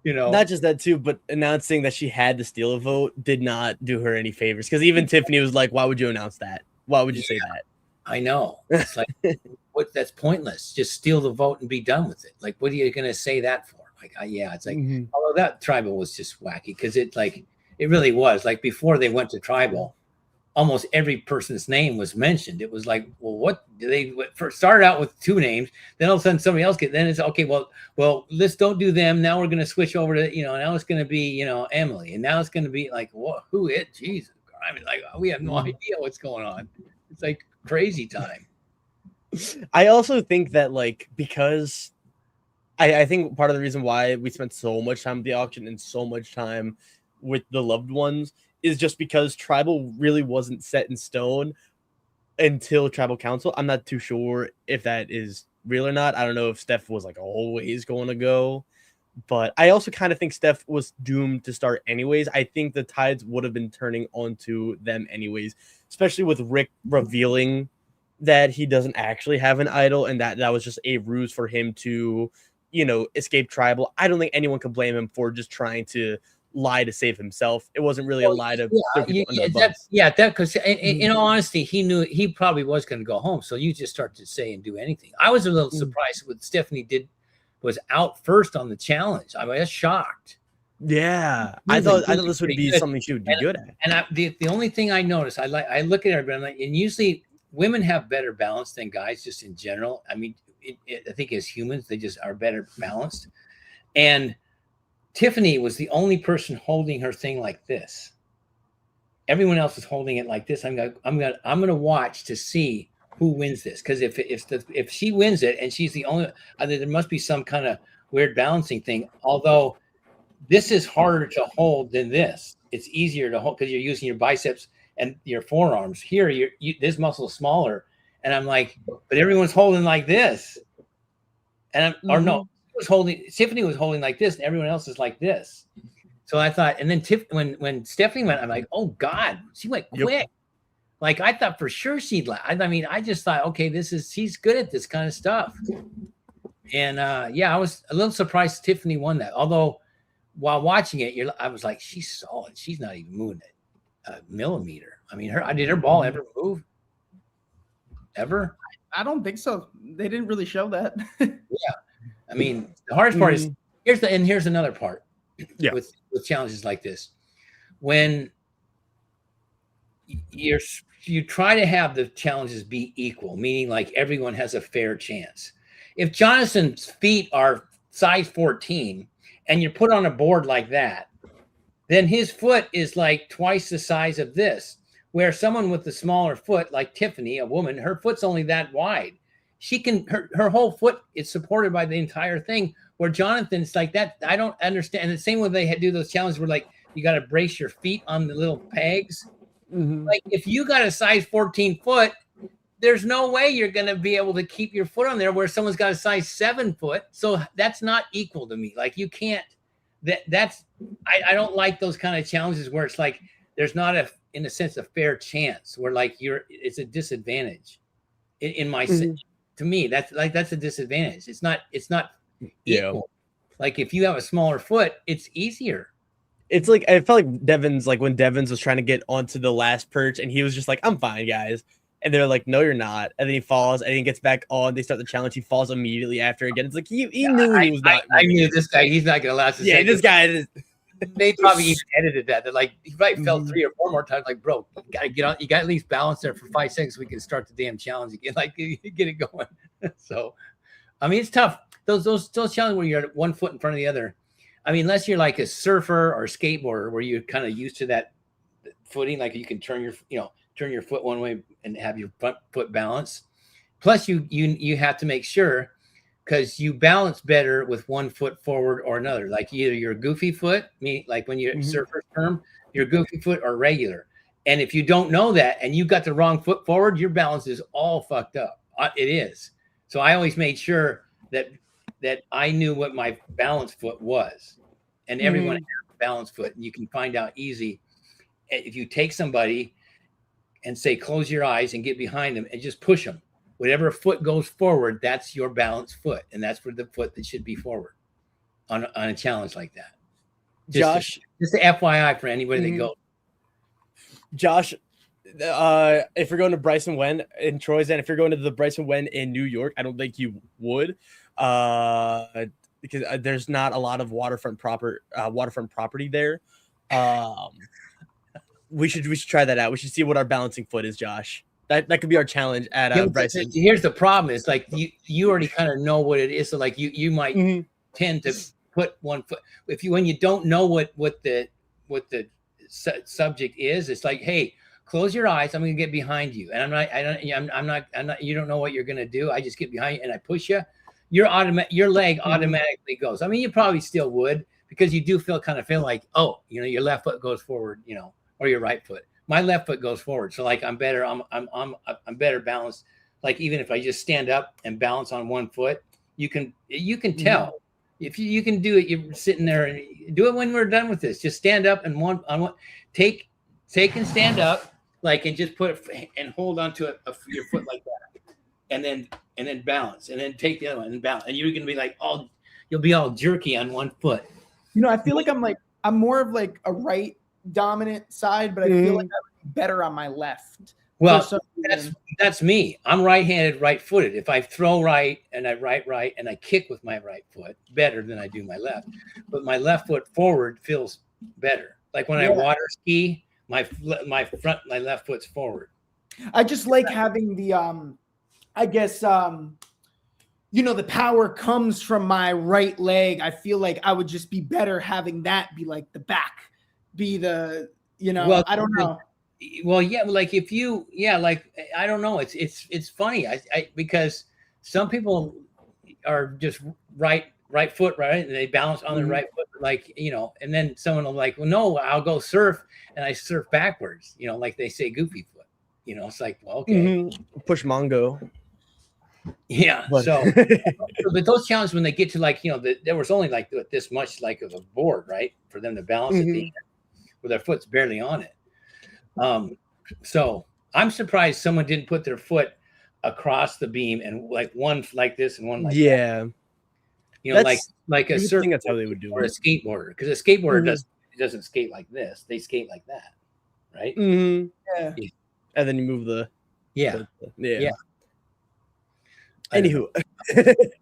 Not just that too, but announcing that she had to steal a vote did not do her any favors. Because even Tiffany was like, "Why would you announce that? Why would you say that?"
I know. It's like, that's pointless. Just steal the vote and be done with it. Like, what are you going to say that for? Like, it's like, although that tribal was just wacky because it really was like before they went to tribal, almost every person's name was mentioned. It was like, well, what do they first started out with 2 names, then all of a sudden somebody else then it's okay. Well, let's don't do them. Now we're going to switch over to, now it's going to be, Emily. And now it's going to be like, what, who it? Jesus. I mean, like, we have no idea what's going on. It's like crazy time.
I also think that because I think part of the reason why we spent so much time at the auction and so much time with the loved ones is just because tribal really wasn't set in stone until tribal council. I'm not too sure if that is real or not. I don't know if Steph was always going to go, but I also kind of think Steph was doomed to start anyways. I think the tides would have been turning onto them anyways, especially with Rick revealing that he doesn't actually have an idol and that was just a ruse for him to, escape tribal. I don't think anyone can blame him for just trying to lie to save himself. It wasn't really a lie to
because in all honesty, he knew he probably was going to go home. So you just start to say and do anything. I was a little surprised what Stephanie was out first on the challenge. I was shocked.
Yeah, I thought this would be something she would be good at.
And the only thing I noticed, I look at everybody, and usually women have better balance than guys, just in general. I mean, I think as humans, they just are better balanced. And Tiffany was the only person holding her thing like this. Everyone else was holding it like this. I'm gonna watch to see who wins this, because if she wins it and she's the only, there must be some kind of weird balancing thing. Although this is harder to hold than this. It's easier to hold because you're using your biceps and your forearms. Here, this muscle is smaller, and I'm like, but everyone's holding like this, and or no. Tiffany was holding like this, and everyone else is like this. So I thought, and then when Stephanie went, I'm like, oh God, she went quick. Yep. Like I thought for sure she'd. I mean, I just thought, okay, she's good at this kind of stuff. And I was a little surprised Tiffany won that. Although while watching it, I was like, she's solid. She's not even moving a millimeter. I mean, did her ball ever move? Ever?
I don't think so. They didn't really show that.
Yeah. I mean, the hardest part is here's another part with challenges like this. When you try to have the challenges be equal, meaning like everyone has a fair chance. If Jonathan's feet are size 14 and you're put on a board like that, then his foot is like twice the size of this, where someone with a smaller foot, like Tiffany, a woman, her foot's only that wide. She can, her whole foot is supported by the entire thing, where Jonathan's like that. I don't understand. And the same way they do those challenges where like, you got to brace your feet on the little pegs. Mm-hmm. Like if you got a size 14 foot, there's no way you're going to be able to keep your foot on there where someone's got a size 7 foot. So that's not equal to me. Like you can't, I don't like those kind of challenges where it's like, there's not in a sense, a fair chance where like it's a disadvantage in my sense. To me, that's a disadvantage. It's not equal. Like if you have a smaller foot, it's easier.
It's like, I felt like Devins, like when Devins was trying to get onto the last perch and he was just like, I'm fine, guys. And they're like, no, you're not. And then he falls and he gets back on. They start the challenge. He falls immediately after again. It's like, he knew he was not.
I knew this guy, he's not going to last.
This guy is.
They probably even edited that. They're like, he probably fell 3 or 4 more times. Like, bro, you got to get on. You got to at least balance there for 5 seconds so we can start the damn challenge again. Like, get it going. So, I mean, it's tough. Those challenges where you're 1 foot in front of the other. I mean, unless you're like a surfer or a skateboarder where you're kind of used to that footing, like you can turn your foot one way and have your front foot balance. Plus, you have to make sure, because you balance better with 1 foot forward or another. Like either your goofy foot, like when you're surfer term, your goofy foot or regular. And if you don't know that and you got the wrong foot forward, your balance is all fucked up. It is. So I always made sure that I knew what my balanced foot was, and everyone has a balanced foot, and you can find out easy if you take somebody and say close your eyes and get behind them and just push them. Whatever foot goes forward, that's your balanced foot, and that's for the foot that should be forward on a challenge like that.
Josh,
just a FYI for anybody that goes.
Josh, if you're going to Bryson Wen in Troyzan, if you're going to the Bryson Wen in New York, I don't think you would, because there's not a lot of waterfront property there. We should try that out. We should see what our balancing foot is, Josh. That could be our challenge at Bryson.
Here's the problem: it's like you already kind of know what it is. So like you might tend to put one foot when you don't know what the subject is. It's like, hey, close your eyes. I'm going to get behind you, and I'm not. You don't know what you're going to do. I just get behind you and I push you. Your leg automatically goes. I mean, you probably still would because you do feel like, oh, your left foot goes forward, or your right foot. My left foot goes forward, so like I'm better. I'm better balanced. Like even if I just stand up and balance on one foot, you can tell if you can do it. You're sitting there and do it when we're done with this. Just stand up and take and stand up and just put it and hold on to your foot like that, and then balance, and then take the other one and balance, and you're gonna be like you'll be all jerky on one foot.
I feel like I'm more of like a right dominant side, but I feel like I would be better on my left.
Well, that's me. I'm right-handed, right-footed. If I throw right and I right and I kick with my right foot, better than I do my left. But my left foot forward feels better. Like when I water ski, my left foot's forward.
I just like having the the power comes from my right leg. I feel like I would just be better having that be like the back, be the I don't know.
Well, yeah, like if you, I don't know. It's funny. I because some people are just right foot, right, and they balance on their right foot, and then someone will like, well, no, I'll go surf, and I surf backwards, like they say, goofy foot. It's like, well, okay,
push Mongo.
Yeah. But those challenges when they get to there was only this much of a board, right, for them to balance at the end, with their foot's barely on it. So I'm surprised someone didn't put their foot across the beam and one like this and one like that. Like a surfer.
That's how they would do it.
Or a skateboarder, because a skateboarder doesn't skate like this. They skate like that, right?
Yeah.
And then you move the
yeah.
Anywho,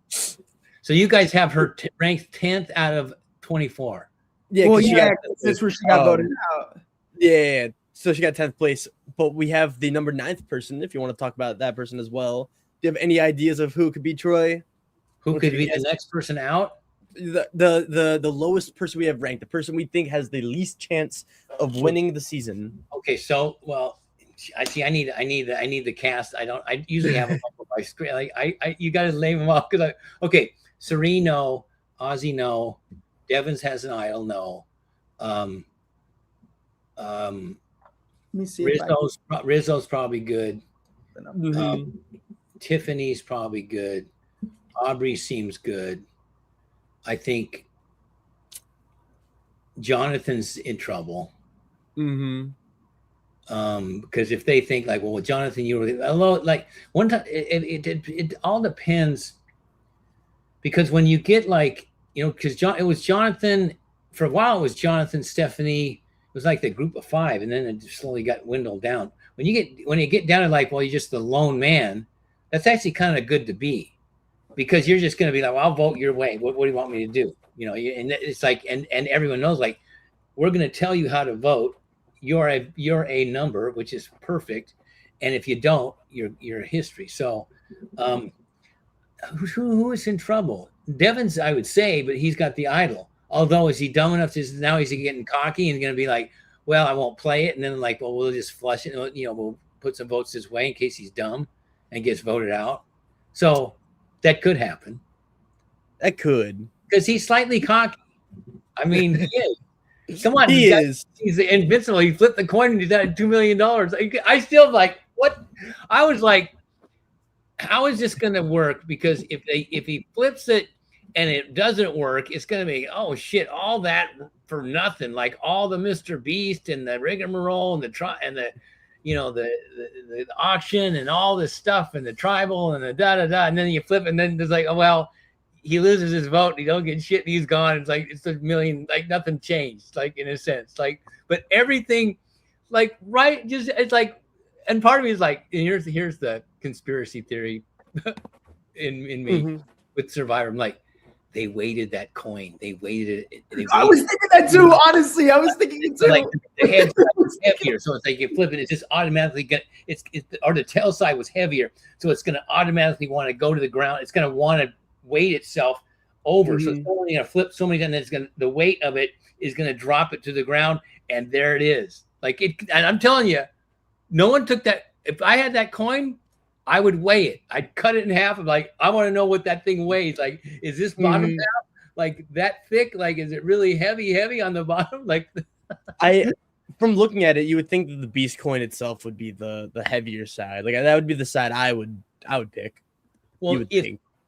so you guys have her ranked 10th out of 24.
Yeah, that's where she got voted out.
Yeah, so she got 10th place, but we have the number 9th person. If you want to talk about that person as well, do you have any ideas of who could be Troy?
Who could be the next person out?
The lowest person we have ranked, the person we think has the least chance of winning the season.
Okay, so I see. I need the cast. I usually have them up on my screen. You got to lay them off because Serene, no. Ozzy, no. Devins has an idol, no.
Let me see.
Rizzo's probably good. Tiffany's probably good. Aubrey seems good. I think Jonathan's in trouble. Because if they think Jonathan, you were one time, it all depends. Because when you get because it was Jonathan for a while. It was Jonathan, Stephanie. It was like the group of 5, and then it slowly got dwindled down. When you get down to you're just the lone man, that's actually kind of good to be, because you're just going to be like, well, I'll vote your way. What do you want me to do? And it's and everyone knows we're going to tell you how to vote. You're a number, which is perfect, and if you don't, you're history. So, who is in trouble? Devins, I would say, but he's got the idol. Although, is he dumb enough to now he's getting cocky and going to be like, well, I won't play it, and then well, we'll just flush it. We'll put some votes his way in case he's dumb and gets voted out. So that could happen.
That could,
because he's slightly cocky. I mean, he is. Come on,
he's
invincible. He flipped the coin and he got $2 million. I still what? I was like, how is this going to work? Because if he flips it and it doesn't work, it's going to be, oh shit, all that for nothing. Like all the Mr. Beast and the rigmarole and the auction and all this stuff and the tribal and the da-da-da. And then you flip and then there's like, oh, well, he loses his vote and he don't get shit and he's gone. It's like, it's a million, like nothing changed, like in a sense, like, but everything like, right. Just, it's like, and part of me is like, and here's the conspiracy theory in me with Survivor. I'm like, they weighted that coin. They weighted it.
I was thinking that too. Honestly, I was thinking it too.
Like the head side was heavier, so it's like you flip it. It's just automatically or the tail side was heavier, so it's going to automatically want to go to the ground. It's going to want to weight itself over. So it's only going to flip so many times. It's going the weight of it is going to drop it to the ground, and there it is. Like it. And I'm telling you, no one took that. If I had that coin, I would weigh it. I'd cut it in half. I'm like, I want to know what that thing weighs. Like, is this bottom half like that thick? Like, is it really heavy on the bottom? Like,
from looking at it, you would think that the beast coin itself would be the heavier side. Like that would be the side I would pick.
Well,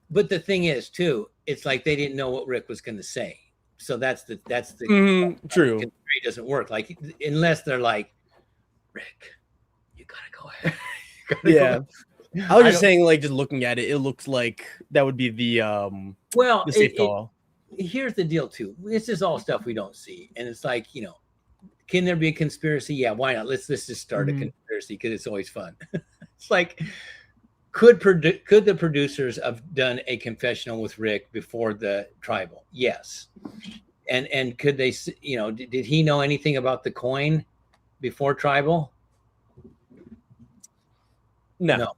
but the thing is too, it's like they didn't know what Rick was going to say. So that's the
true.
It doesn't work. Like unless they're like, Rick, you gotta go ahead.
Yeah. I was just saying, like, just looking at it, it looks like that would be the safe call.
Here's the deal, too. This is all stuff we don't see, and it's like, can there be a conspiracy? Yeah, why not? Let's just start a conspiracy because it's always fun. It's like, could the producers have done a confessional with Rick before the tribal? Yes, and could they? Did he know anything about the coin before tribal? No.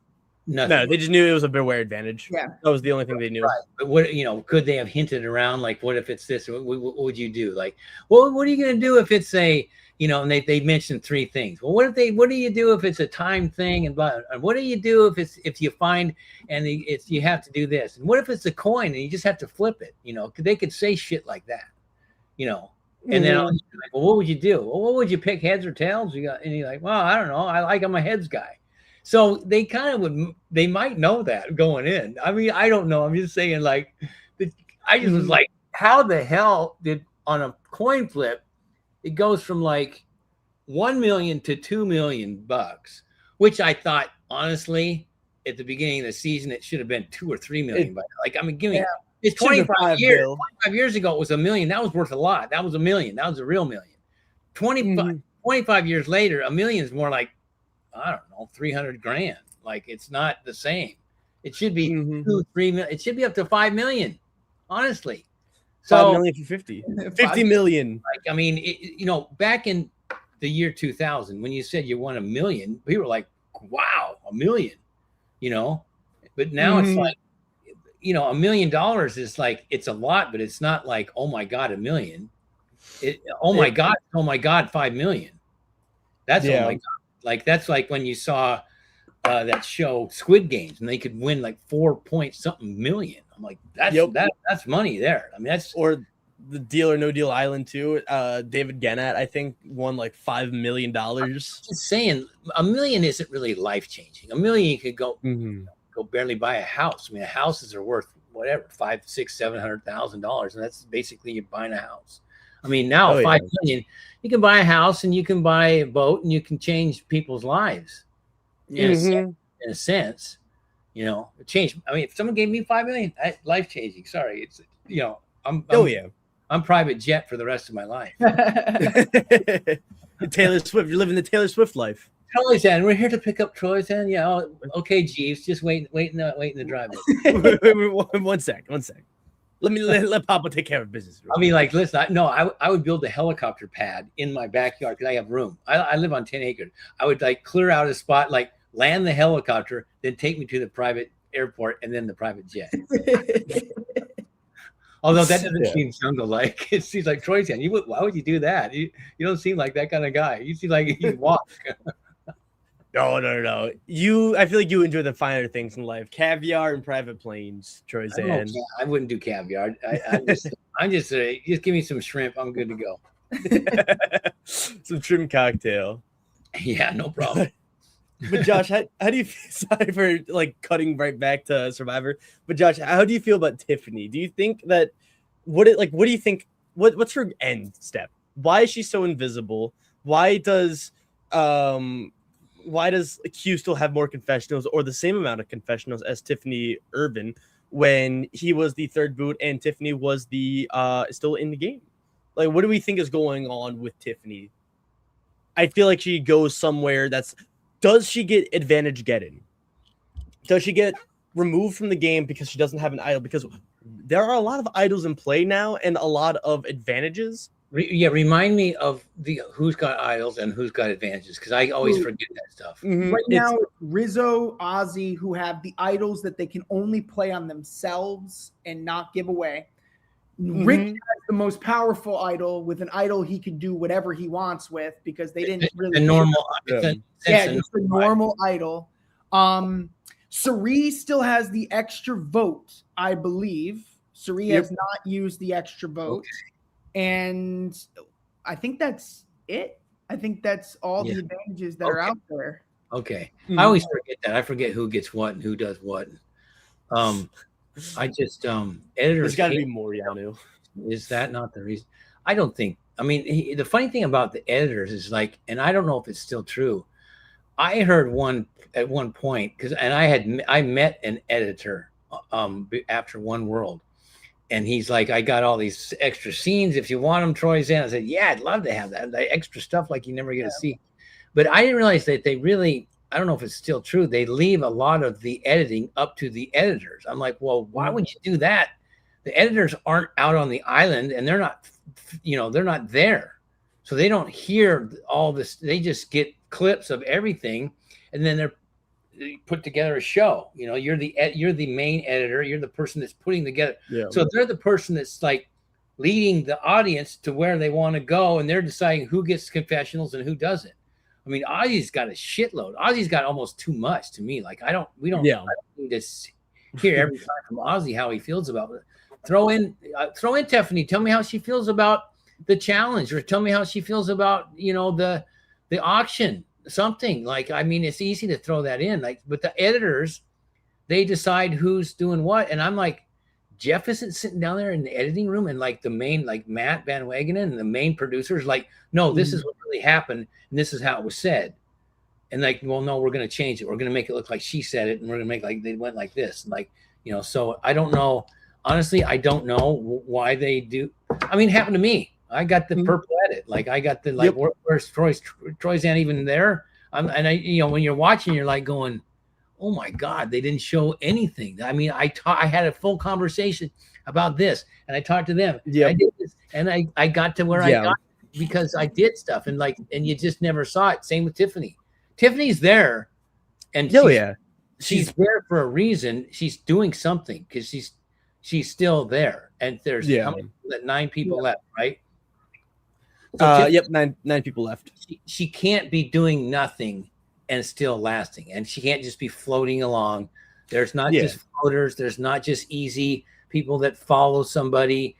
Nothing.
No, they just knew it was a beware advantage.
Yeah,
that was the only thing they knew.
Right. But what could they have hinted around? Like, what if it's this? What would you do? Like, well, what are you going to do if it's a, and they mentioned three things. Well, what do you do if it's a time thing? And what do you do if you find and you have to do this? And what if it's a coin and you just have to flip it? They could say shit like that. And then like, well, what would you do? Well, what would you pick, heads or tails? And you're like, well, I don't know. I'm a heads guy. So they they might know that going in. I mean, I don't know. I'm just saying, like, I just was like, how the hell did on a coin flip, it goes from like 1 million to $2 million, which I thought, honestly, at the beginning of the season, it should have been 2 or 3 million. But like, I mean, it's 25 years. 25 years ago, it was $1 million. That was worth a lot. That was $1 million. That was a real million. 25 years later, $1 million is more like, I don't know, 300 grand. Like, it's not the same. It should be 2, 3 million. It should be up to 5 million, honestly. So
5 million for 50 million.
Like, I mean, back in the year 2000, when you said you won $1 million, we were like, wow, $1 million, but now it's like, $1 million is like, it's a lot, but it's not like, oh my God, $1 million. Oh my God, 5 million. That's oh my God. Like, that's like when you saw that show Squid Games and they could win like 4 point something million. I'm like, that's money there. I mean,
or the Deal or No Deal Island too. David Gannett, I think, won like $5 million.
Just saying, $1 million isn't really life changing. $1 million you could go barely buy a house. I mean, houses are worth whatever, $500,000, $600,000, $700,000, and that's basically you buying a house. I mean, now 5 million, you can buy a house and you can buy a boat and you can change people's lives. In a sense, change. I mean, if someone gave me 5 million, life changing. Sorry, it's I'm private jet for the rest of my life.
Taylor Swift, you're living the Taylor Swift life.
Troyzan, we're here to pick up Troyzan. Yeah, okay, Jeeves, just wait in the driveway.
One sec. Let Papa take care of business.
I mean, like, listen, I would build a helicopter pad in my backyard because I have room. I live on 10 acres. I would like clear out a spot, like land the helicopter, then take me to the private airport and then the private jet. Although that doesn't seem jungle-like. It seems like Troyzan. Why would you do that? You don't seem like that kind of guy. You seem like you walk.
No. I feel like you enjoy the finer things in life. Caviar and private planes, Troyzan.
I wouldn't do caviar. I'm just give me some shrimp. I'm good to go.
Some shrimp cocktail.
Yeah, no problem.
But Josh, how do you feel? Sorry for like cutting right back to Survivor. But Josh, how do you feel about Tiffany? Do you think that what do you think? What's her end step? Why is she so invisible? Why does Q still have more confessionals or the same amount of confessionals as Tiffany Irvin when he was the third boot and Tiffany was the still in the game? Like, what do we think is going on with Tiffany? I feel like she goes somewhere that's. Does she get advantage getting? Does she get removed from the game because she doesn't have an idol? Because there are a lot of idols in play now and a lot of advantages.
Remind me of the who's got idols and who's got advantages, because I always forget that stuff.
Right now, Rizzo, Ozzy, who have the idols that they can only play on themselves and not give away. Rick has the most powerful idol with an idol he can do whatever he wants with because they didn't really.
The normal,
it's the normal idol. Sari still has the extra vote, I believe. Sari has not used the extra vote. Okay. And I think that's it. I think that's all the advantages that are out there.
Okay. I always forget that. I forget who gets what and who does what. I just editors.
There's got to be more, Yanu.
Is that not the reason? I don't think. I mean, the funny thing about the editors is like, and I don't know if it's still true. I heard at one point I met an editor after One World, and he's like, I got all these extra scenes if you want them, Troyzan. I said, yeah, I'd love to have that, the extra stuff like you never get to see. But I didn't realize that they really. I don't know if it's still true. They leave a lot of the editing up to the editors. I'm like, well, why would you do that? The editors aren't out on the island and they're not, they're not there. So they don't hear all this. They just get clips of everything. And then they put together a show. You're the main editor. You're the person that's putting together. Yeah. So they're the person that's like leading the audience to where they want to go. And they're deciding who gets confessionals and who doesn't. I mean, Ozzy's got a shitload. Ozzy's got almost too much to me. Like, I don't need to hear every time from Ozzy how he feels about it. Throw in Tiffany. Tell me how she feels about the challenge, or tell me how she feels about, the auction, something. Like, I mean, it's easy to throw that in. Like, but the editors, they decide who's doing what. And I'm like, Jeff isn't sitting down there in the editing room and like the main, like Matt Van Wagenen and the main producers, like, no, this is what really happened. And this is how it was said. And like, well, no, we're going to change it. We're going to make it look like she said it. And we're going to make like, they went like this. And like, so I don't know. Honestly, I don't know why they do. I mean, it happened to me. I got the purple edit. Like I got the, like, where's Troyzan even there? When you're watching, you're like going, oh my God, they didn't show anything. I mean, I had a full conversation about this and I talked to them. Yeah. I did this and I got to where I got because I did stuff and you just never saw it. Same with Tiffany. Tiffany's there and she's there for a reason. She's doing something because she's still there. And there's 9 people left, right?
So nine people left.
She can't be doing nothing and still lasting, and she can't just be floating along. There's not just floaters. There's not just easy people that follow somebody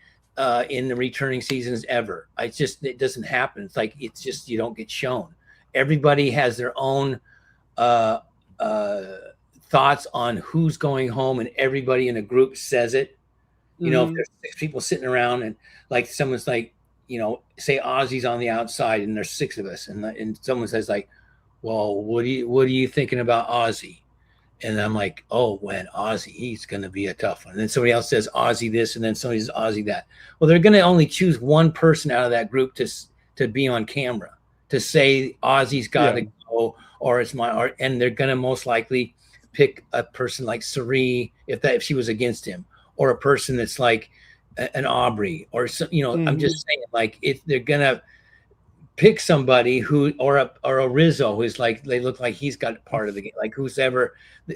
in the returning seasons ever. It doesn't happen. It's like, it's just, you don't get shown. Everybody has their own thoughts on who's going home, and everybody in a group says it. If there's 6 people sitting around and like someone's like, say Ozzy's on the outside and there's 6 of us, and someone says like, well, what are you thinking about Ozzy? And I'm like, oh, when Ozzy, he's going to be a tough one. And then somebody else says Ozzy this, and then somebody says Ozzy that. Well, they're going to only choose one person out of that group to be on camera, to say Ozzy's got to go, or it's and they're going to most likely pick a person like Sari if she was against him, or a person that's like an Aubrey, or some, I'm just saying, like, if they're going to pick somebody who, or a Rizzo who's like, they look like he's got part of the game, like who's ever,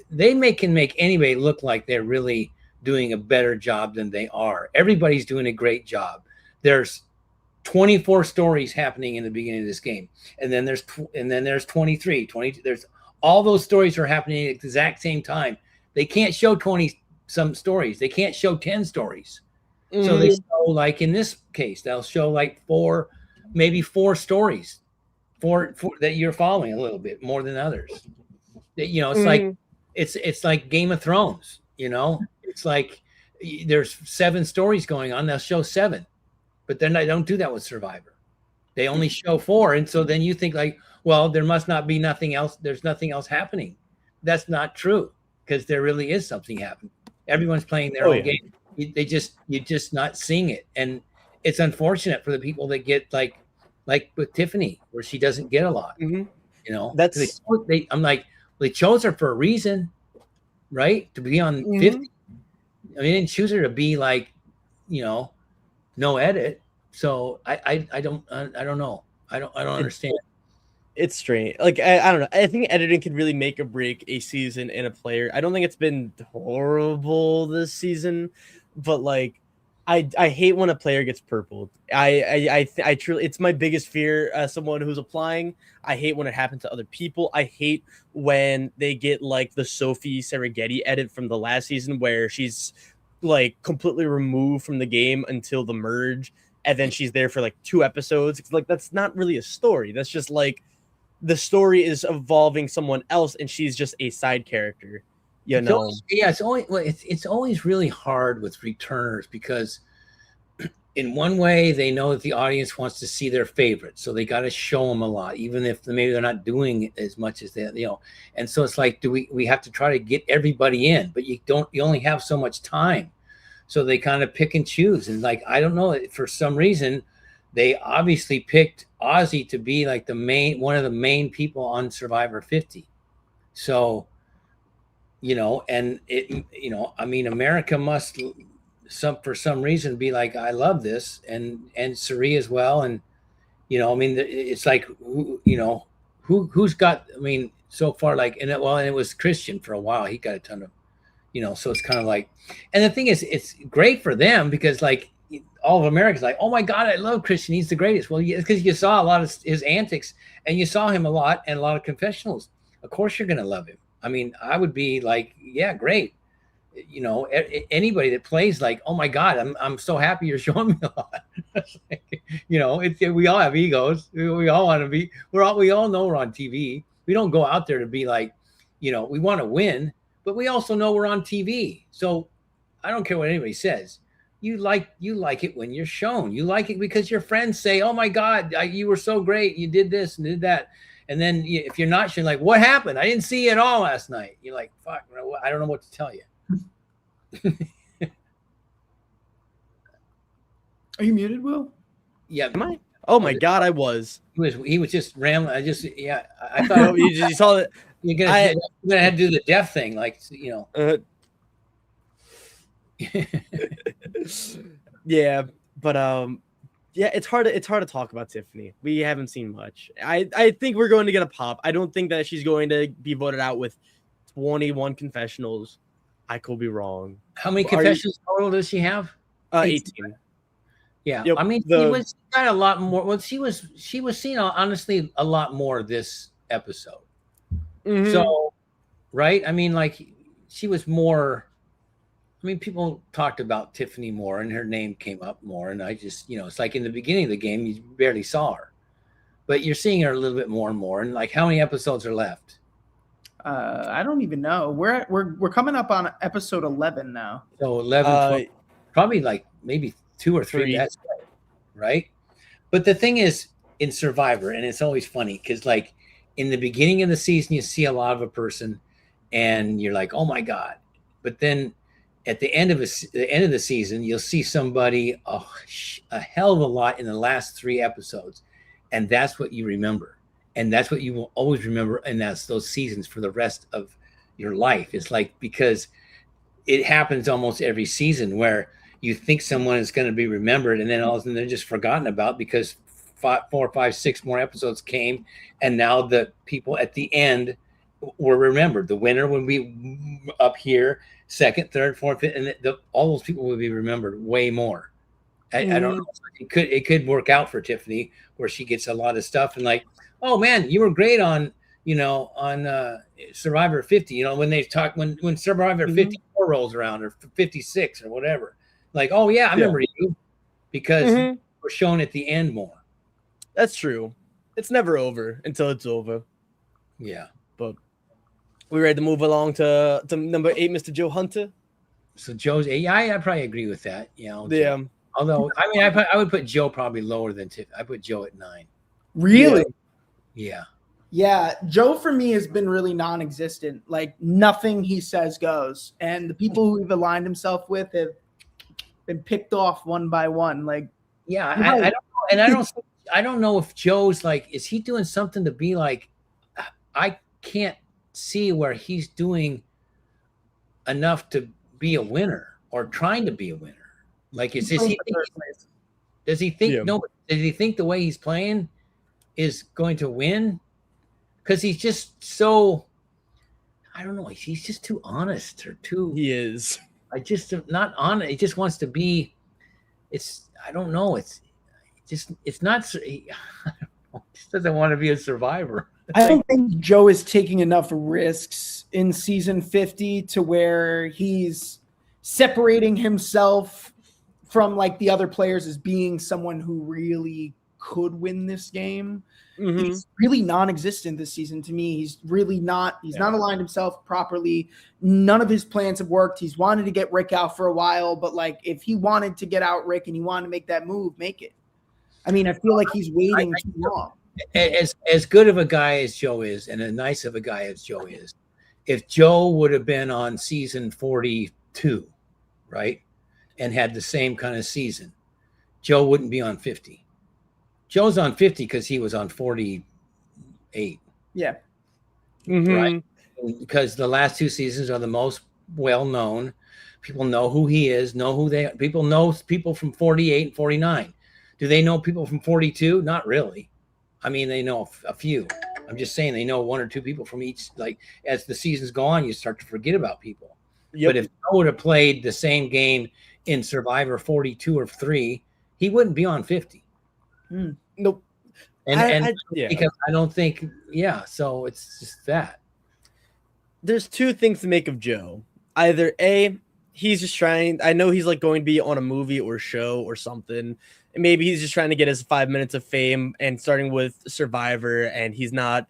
they can make anybody look like they're really doing a better job than they are. Everybody's doing a great job. There's 24 stories happening in the beginning of this game, and then there's 23, 22. There's all those stories are happening at the exact same time. They can't show 20 some stories. They can't show 10 stories. So they show, like in this case, they'll show like 4, maybe 4 stories, four that you're following a little bit more than others. You know, it's like it's like Game of Thrones. You know, it's like there's 7 stories going on. They'll show 7, but then they don't do that with Survivor. They only show 4, and so then you think like, well, there must not be nothing else. There's nothing else happening. That's not true, because there really is something happening. Everyone's playing their own game. You're just not seeing it, and it's unfortunate for the people that get like with Tiffany, where she doesn't get a lot. You know, I'm like, they chose her for a reason, right? To be on 50. I mean, they didn't choose her to be like, you know, no edit. So I don't know. I don't understand.
It's strange. Like I don't know. I think editing can really make or break a season and a player. I don't think it's been horrible this season, but like I hate when a player gets purpled. I truly, it's my biggest fear as someone who's applying. I hate when it happens to other people. I hate when they get like the Sophie Serengeti edit from the last season where she's like completely removed from the game until the merge, and then she's there for like 2 episodes. It's like, that's not really a story. That's just like the story is evolving someone else, and she's just a side character. You know,
it's always really hard with returners, because in one way they know that the audience wants to see their favorite, so they got to show them a lot, even if maybe they're not doing as much as they, you know. And so it's like, we have to try to get everybody in, but you only have so much time, so they kind of pick and choose. And like, I don't know, for some reason they obviously picked Ozzy to be like one of the main people on Survivor 50. So, you know, and it, you know, I mean, America must for some reason be like, I love this, and Suri as well. And, you know, I mean, it's like, you know, who's got, I mean, so far, like, and it was Christian for a while. He got a ton of, you know, so it's kind of like, and the thing is, it's great for them, because like all of America's like, oh my God, I love Christian. He's the greatest. Well, it's because you saw a lot of his antics, and you saw him a lot, and a lot of confessionals. Of course you're going to love him. I mean, I would be like, yeah, great. You know, anybody that plays like, oh my God, I'm so happy you're showing me a lot. Like, you know, we all have egos. We all want to be, we all know we're on TV. We don't go out there to be like, you know, we want to win, but we also know we're on TV. So I don't care what anybody says. You like it when you're shown. You like it because your friends say, oh my God, you were so great. You did this and did that. And then if you're not, you're like, what happened? I didn't see you at all last night. You're like, fuck, I don't know what to tell you.
Are you muted, Will?
Yeah.
Am I? Oh my God, I was.
He was just rambling. I thought
you saw that.
You're gonna have to do the deaf thing, like, you know.
Yeah, but yeah, it's hard to talk about Tiffany. We haven't seen much. I think we're going to get a pop. I don't think that she's going to be voted out with 21 confessionals. I could be wrong.
How many confessions total does she have?
18.
Yeah, yep. I mean, she was got a lot more. Well, she was seen, honestly, a lot more this episode. So, right? I mean, like, she was more. I mean, people talked about Tiffany more, and her name came up more. And I just, you know, it's like in the beginning of the game, you barely saw her, but you're seeing her a little bit more and more. And like, how many episodes are left?
I don't even know. We're coming up on episode 11 now.
So 11, 12, probably like maybe 2 or 3. That's right. But the thing is, in Survivor, and it's always funny because like in the beginning of the season, you see a lot of a person, and you're like, oh my God. But then at the end of the season, you'll see somebody a hell of a lot in the last 3 episodes, and that's what you remember. And that's what you will always remember, and that's those seasons for the rest of your life. It's like, because it happens almost every season where you think someone is going to be remembered, and then all of a sudden they're just forgotten about because 4, 5, 6 more episodes came, and now the people at the end were remembered. The winner would be up here, 2nd, 3rd, 4th, 5th, and all those people would be remembered way more. I don't know. It could work out for Tiffany where she gets a lot of stuff, and like, oh man, you were great on Survivor 50. You know, when they talk, when Survivor 54 rolls around, or 56 or whatever, like, oh yeah, I remember you, because we're shown at the end more.
That's true. It's never over until it's over.
Yeah,
but We ready to move along to number 8, Mr. Joe Hunter?
So Joe's 8. Yeah, I probably agree with that.
Yeah.
Joe. Although, I mean, I would put Joe probably lower than Tiff. I put Joe at 9.
Really?
Yeah.
Yeah, Joe for me has been really non-existent. Like nothing he says goes, and the people who he's aligned himself with have been picked off one by one. Like,
yeah, I don't know, and I don't know if Joe's like, is he doing something to be like? I can't see where he's doing enough to be a winner or trying to be a winner. Like, does he think?
Yeah.
No, does he think the way he's playing is going to win? Because he's just so, I don't know. He's just too honest or too.
He is.
I just not honest. He just wants to be. I don't know. It's not. He just doesn't want to be a survivor.
I don't think Joe is taking enough risks in season 50 to where he's separating himself from like the other players as being someone who really could win this game.
Mm-hmm.
He's really non-existent this season to me. He's really not. He's not aligned himself properly. None of his plans have worked. He's wanted to get Rick out for a while, but like if he wanted to get out Rick and he wanted to make that move, make it. I mean, I feel like he's waiting too long.
As good of a guy as Joe is, and as nice of a guy as Joe is, if Joe would have been on season 42, right, and had the same kind of season, Joe wouldn't be on 50. Joe's on 50 because he was on 48.
Yeah.
Mm-hmm.
Right? Because the last 2 seasons are the most well-known. People know who he is, people know people from 48 and 49. Do they know people from 42? Not really. I mean, they know a few. I'm just saying they know 1 or 2 people from each. Like, as the seasons go on, you start to forget about people. Yep. But if Joe would have played the same game in Survivor 42 or 3, he wouldn't be on 50.
Nope.
And because I don't think, so it's just that.
There's 2 things to make of Joe. Either A, he's just trying, I know he's like going to be on a movie or show or something. And maybe he's just trying to get his 5 minutes of fame and starting with Survivor, and he's not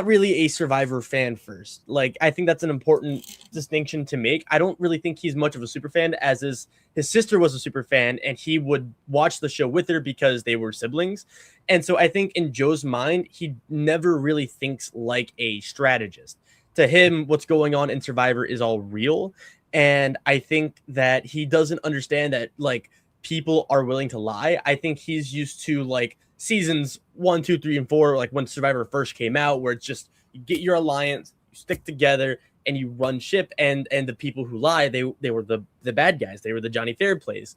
really a Survivor fan first. Like, I think that's an important distinction to make. I don't really think he's much of a super fan, as his sister was a super fan, and he would watch the show with her because they were siblings. And so I think in Joe's mind, he never really thinks like a strategist. To him, what's going on in Survivor is all real. And I think that he doesn't understand that, like, people are willing to lie. I think he's used to like seasons 1, 2, 3, and 4, like when Survivor first came out, where it's just you get your alliance, you stick together, and you run ship. And the people who lie, they were the bad guys. They were the Johnny Fairplays.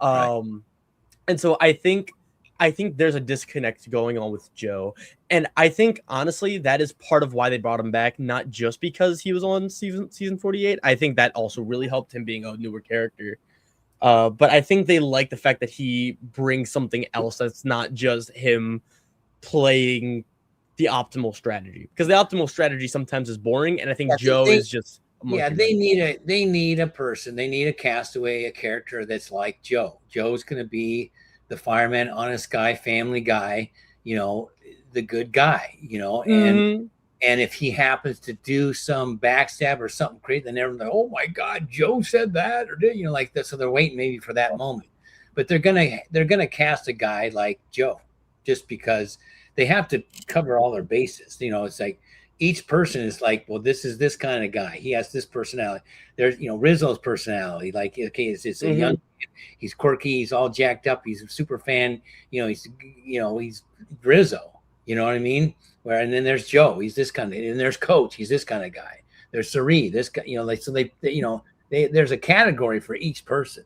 Right.
And so I think there's a disconnect going on with Joe. And I think honestly that is part of why they brought him back, not just because he was on season 48. I think that also really helped him being a newer character. But I think they like the fact that he brings something else that's not just him playing the optimal strategy, because the optimal strategy sometimes is boring, and I think Joe is just
they need a person, they need a castaway, a character that's like Joe. Joe's going to be the fireman, honest guy, family guy, the good guy, and if he happens to do some backstab or something crazy, then everyone's like, oh my God, Joe said that, or did like that. So they're waiting maybe for that moment. But they're gonna cast a guy like Joe, just because they have to cover all their bases. It's like each person is like, well, this is this kind of guy. He has this personality. There's Rizzo's personality. Like, okay, it's a young, he's quirky, he's all jacked up, he's a super fan. He's Rizzo. You know what I mean? And then there's Joe, he's this kind of, and there's Coach, he's this kind of guy. There's Sari, this guy, so there's a category for each person.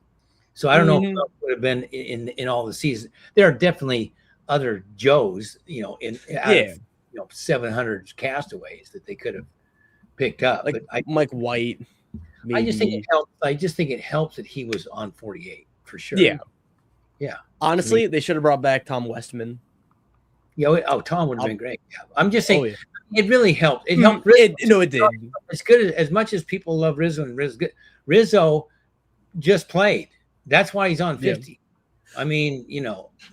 So I don't know if it would have been in all the seasons. There are definitely other Joes, out of 700 castaways that they could have picked up.
Like Mike White. Maybe.
I just think it helps that he was on 48 for sure. Yeah.
Honestly, they should have brought back Tom Westman.
Tom would have been great. Yeah. I'm just saying, it really helped. It helped.
It did.
It's good as much as people love Rizzo, and Rizzo just played. That's why he's on 50. Yeah. I mean,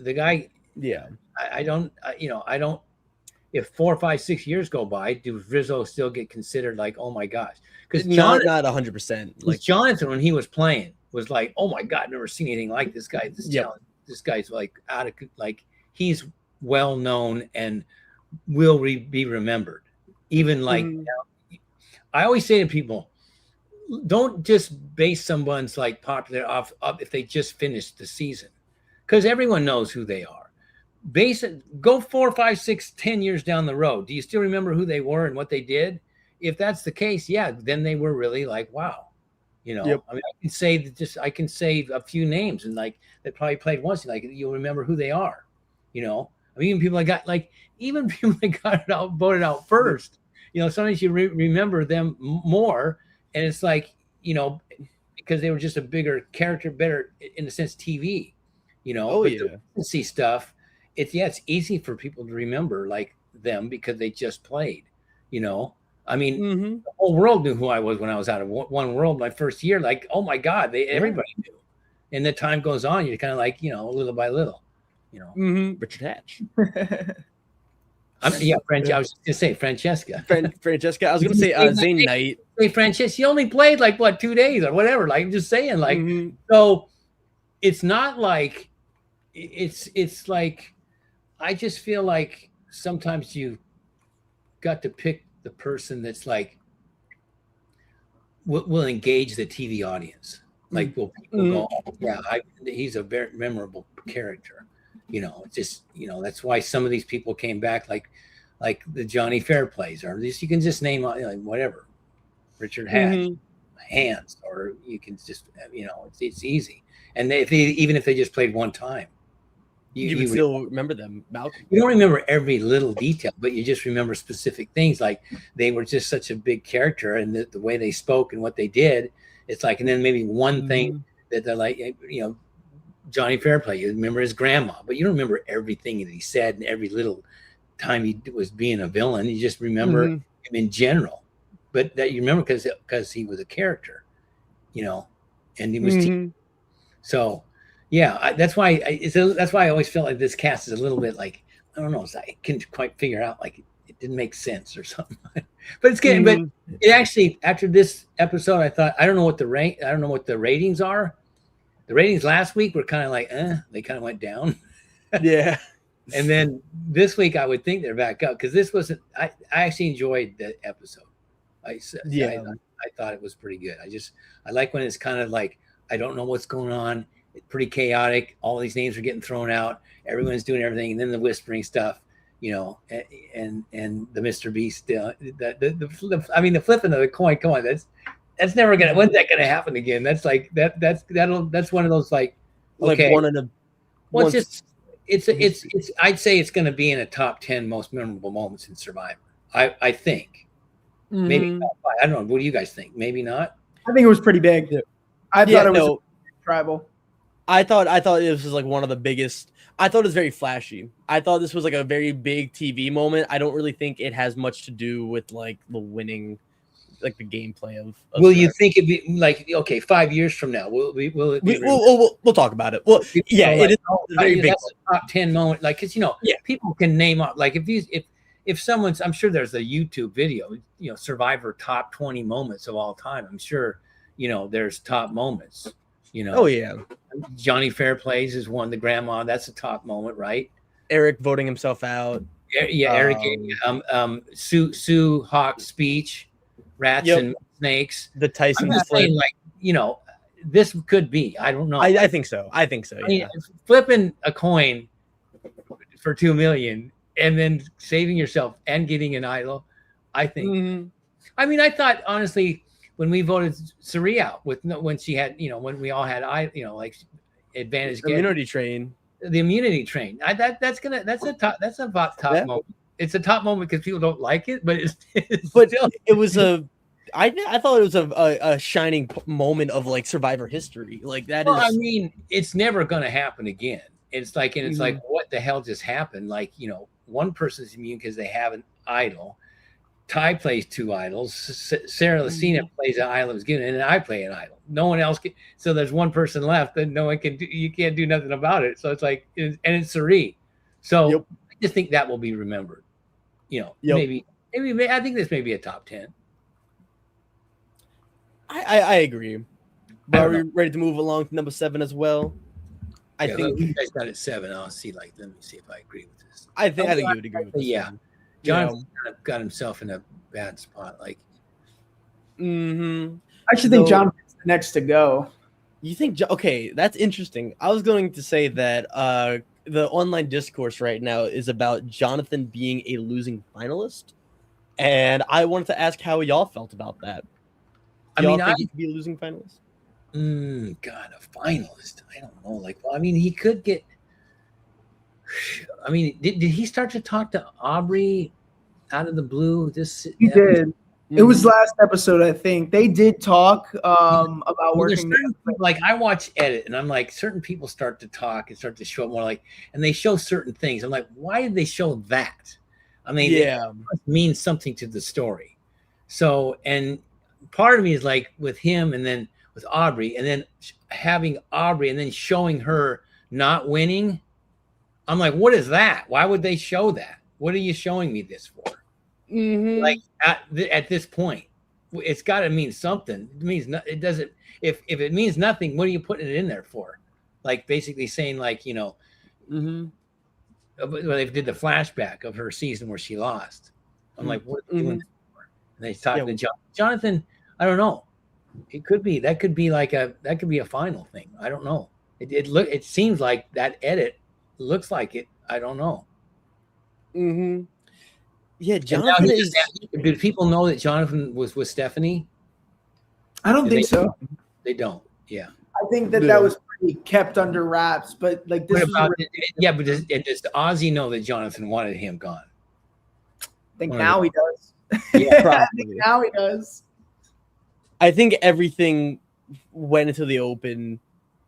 the guy.
Yeah.
I don't. if 4, 5, 6 years go by, do Rizzo still get considered like, oh my gosh? Because
not 100%.
Like Jonathan, when he was playing, was like, oh my God, never seen anything like this guy. This guy's like he's well known and will be remembered. Even like, I always say to people, don't just base someone's like popular off if they just finished the season, because everyone knows who they are. Base it, go 4, 5, 6, 10 years down the road. Do you still remember who they were and what they did? If that's the case, yeah, then they were really like, wow. You know, I mean, I can say a few names and like they probably played once, and like you'll remember who they are. You know, I mean, even people that got voted out first. You know, sometimes you remember them more, and it's like, you know, because they were just a bigger character, better in a sense TV. You know, the see stuff. It's easy for people to remember like them because they just played. You know. I mean, the whole world knew who I was when I was out of One World my first year. Like, oh my God, everybody knew. And the time goes on, you're kind of like, you know, little by little, you know.
Richard Hatch.
I was going to say Francesca.
Francesca. I was going to say Zane Knight.
Hey, Francesca, she only played like 2 days or whatever. Like, I'm just saying, like, so it's not like it's like I just feel like sometimes you got to pick the person that's like will engage the TV audience. Like, will people go, oh, yeah, he's a very memorable character. You know, it's just, you know, that's why some of these people came back, like the Johnny Fairplays, or this you can just name like whatever, Richard Hatch, Hands, or you can just, you know, it's easy. And even if they just played one time,
you would still remember them. Malcolm.
You don't remember every little detail, but you just remember specific things. Like they were just such a big character, and the way they spoke and what they did. It's like, and then maybe one thing that they're like, you know, Johnny Fairplay, you remember his grandma, but you don't remember everything that he said and every little time he was being a villain. You just remember him in general, but that you remember because he was a character, you know, and he was. So. Yeah, that's why I always felt like this cast is a little bit like, I don't know, I couldn't quite figure out, like it didn't make sense or something. But it's getting, but it actually, after this episode, I thought, I don't know what the ratings are. The ratings last week were kind of like, they kind of went down.
Yeah.
And then this week I would think they're back up, because this wasn't. I actually enjoyed the episode. I thought it was pretty good. I like when it's kind of like, I don't know what's going on. It's pretty chaotic. All these names are getting thrown out. Everyone's doing everything, and then the whispering stuff, you know, and the Mr. Beast. I mean, the flipping of the coin. Come on, that's never gonna. When's that gonna happen again? That's like that's one of those like. Okay. It's I'd say it's gonna be in a top 10 most memorable moments in Survivor. I think. Maybe top 5. I don't know. What do you guys think? Maybe not.
I think it was pretty big. I thought it was tribal.
I thought this was like one of the biggest. I thought it was very flashy. I thought this was like a very big TV moment. I don't really think it has much to do with like the winning, like the gameplay of
will you think it'd be like, okay, 5 years from now? We'll
talk about it. Well, yeah, it is a very big
top 10 moment. Like, because, you know, people can name up, like if someone's, I'm sure there's a YouTube video, you know, Survivor top 20 moments of all time. I'm sure, you know, there's top moments. You know,
oh yeah,
Johnny Fairplays is one. The grandma, that's a top moment, right?
Eric voting himself out.
Yeah, Eric. Sue Hawk's speech, rats and snakes.
The Tyson.
I'm saying, like, you know, this could be. I don't know.
I think so. I mean,
flipping a coin for $2 million and then saving yourself and getting an idol. I think. I mean, I thought honestly, when we voted Suri out when she had, you know, when we all had, you know, like advantage.
The immunity train.
That's a top moment. It's a top moment because people don't like it, but
it was I thought it was a shining moment of like Survivor history. Like that is.
I mean, it's never going to happen again. It's like, and it's like, what the hell just happened? Like, you know, one person's immune because they have an idol. Ty plays 2 idols. Sarah Lucina plays an idol that was given, and I play an idol. No one else can. So there's one person left, and no one can do. You can't do nothing about it. So it's like, and it's Suri. So I just think that will be remembered. maybe I think this may be a top 10.
I agree. But are we ready to move along to number 7 as well? I think
you guys got it 7. I'll see. Let me see if I agree with this.
I think you would agree with this.
Yeah, Jonathan kind of got himself in a bad spot. Like,
I actually think Jonathan's the next to go.
You think? Okay, that's interesting. I was going to say that the online discourse right now is about Jonathan being a losing finalist, and I wanted to ask how y'all felt about that. Y'all think he could be a losing finalist?
God, a finalist. I don't know. Like, well, I mean, he could get. I mean, did he start to talk to Aubrey out of the blue?
He did. It was last episode, I think. They did talk about working.
Like, I watch edit, and I'm like, certain people start to talk and start to show up more like, and they show certain things. I'm like, why did they show that? I mean, it must mean something to the story. So, and part of me is like with him, and then with Aubrey, and then having Aubrey, and then showing her not winning. I'm like, what is that? Why would they show that? What are you showing me this for? Like at this point, it's got to mean something. It means it doesn't. If it means nothing, what are you putting it in there for? Like basically saying like well, they did the flashback of her season where she lost. I'm like, what are you doing for? And they talked to Jonathan. I don't know. It could be that could be a final thing. I don't know. It seems like that edit looks like it. I don't know.
Yeah, Jonathan
do people know that Jonathan was with Stephanie?
I don't think so.
They don't. Yeah.
I think that was pretty kept under wraps. But like this,
but does Ozzy know that Jonathan wanted him gone?
I think now he does.
Yeah,
probably. I think now he does.
I think everything went into the open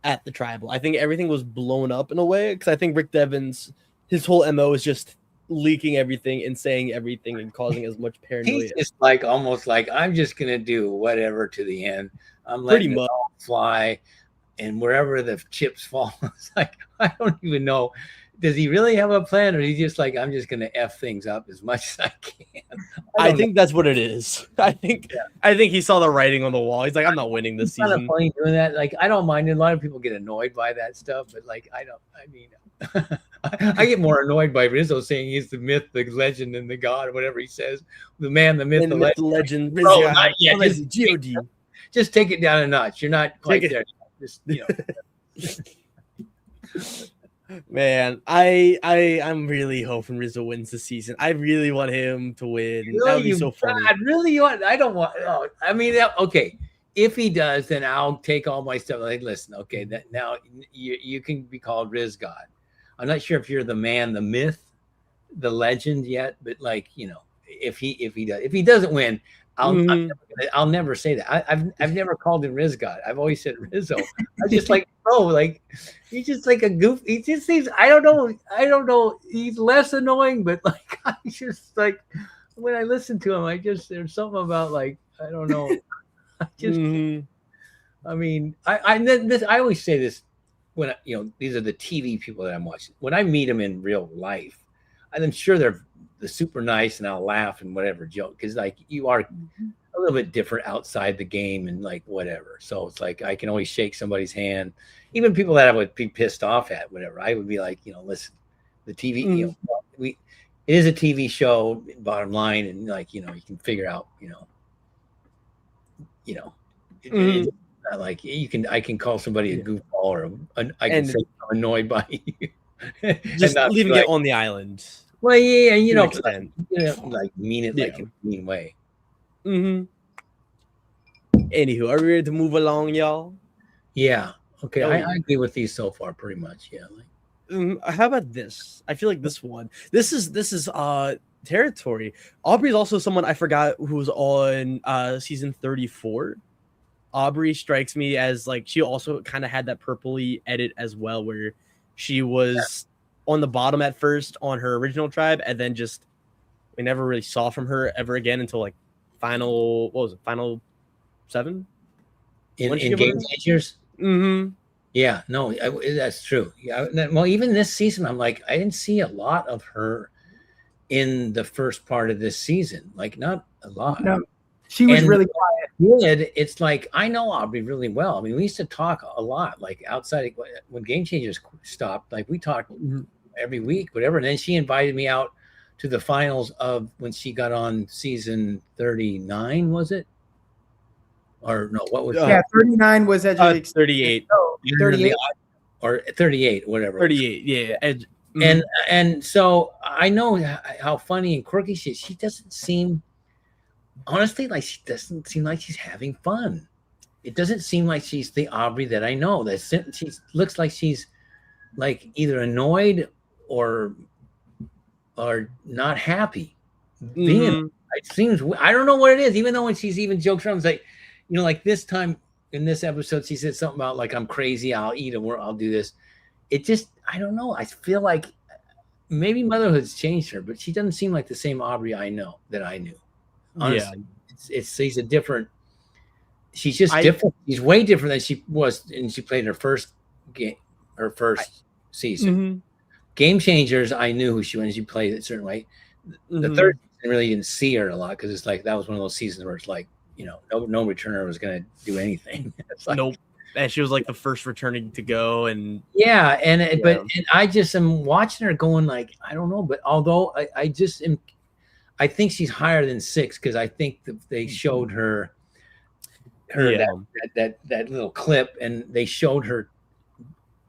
at the tribal. I think everything was blown up in a way because I think Rick Devens, his whole MO is just leaking everything and saying everything and causing as much paranoia.
He's just like almost like I'm just gonna do whatever to the end. I'm letting it all fly, and wherever the chips fall, it's like I don't even know. Does he really have a plan, or is he just like I'm just gonna F things up as much as I can?
I think that's what it is. I think he saw the writing on the wall. He's like, I'm not winning this season.
Kind of funny doing that. Like I don't mind it. A lot of people get annoyed by that stuff, but like I mean, I get more annoyed by Rizzo saying he's the myth, the legend, and the god, or whatever he says. The man, the myth,
and
the
legend.
Bro, just take it down a notch. You're not quite there. Just
Man, I'm really hoping Rizzo wins this season. I really want him to win.
Really,
that would be so funny.
I don't want. Oh, I mean, okay. If he does, then I'll take all my stuff. Like, listen, okay, that now you can be called Riz God. I'm not sure if you're the man, the myth, the legend yet, but like if he doesn't win, I'll never say that. I've never called him Riz God. I've always said Rizzo. I just like like he's just like a goof. He just seems I don't know. He's less annoying, but like I just like when I listen to him, there's something about like I don't know. I just I mean I always say this when these are the TV people that I'm watching. When I meet them in real life, I'm sure they're super nice and I'll laugh and whatever joke because like you are a little bit different outside the game and like whatever. So it's like I can always shake somebody's hand, even people that I would be pissed off at, whatever. I would be like, listen, the TV, it is a TV show, bottom line, and like you can figure out, it's not like I can call somebody a goofball or I can say I'm annoyed by you.
Just leaving it on the island.
Well, yeah, like mean it like in a mean way.
Anywho, are we ready to move along, y'all?
Yeah. Okay, I agree with these so far, pretty much. Yeah.
How about this? I feel like this is territory. Aubrey's also someone I forgot who was on season 34. Aubrey strikes me as like she also kind of had that purpley edit as well, where she was on the bottom at first on her original tribe, and then just we never really saw from her ever again until like final 7
in Game Changers. Yeah, no, that's true. Yeah, well, even this season, I'm like, I didn't see a lot of her in the first part of this season. Like not a lot.
No, she was really quiet.
It's like I know Aubrey really well. I mean, we used to talk a lot, like outside when Game Changers stopped. Like we talked every week, whatever. And then she invited me out to the finals of when she got on season 39. Was it? Or no? What was?
39 was
38.
Oh, 38
or 38, whatever.
38. Yeah.
And so I know how funny and quirky she is. She doesn't seem. Honestly, like she doesn't seem like she's having fun. It doesn't seem like she's the Aubrey that I know. That she looks like she's like either annoyed or not happy. It seems I don't know what it is. Even though when she's even jokes around, it's like like this time in this episode, she said something about like I'm crazy. I'll eat it. I'll do this. It just I don't know. I feel like maybe motherhood's changed her, but she doesn't seem like the same Aubrey I know that I knew. Honestly, she's a different. She's just different. She's way different than she was, and she played her first game, her first season. Game Changers, I knew who she was. She played a certain way. The third season, really didn't see her a lot because it's like that was one of those seasons where it's like no returner was going to do anything. It's like,
nope. And she was like the first returning to go, and
but I just am watching her going like I don't know, but although I just am. I think she's higher than 6 because I think they showed her that little clip, and they showed her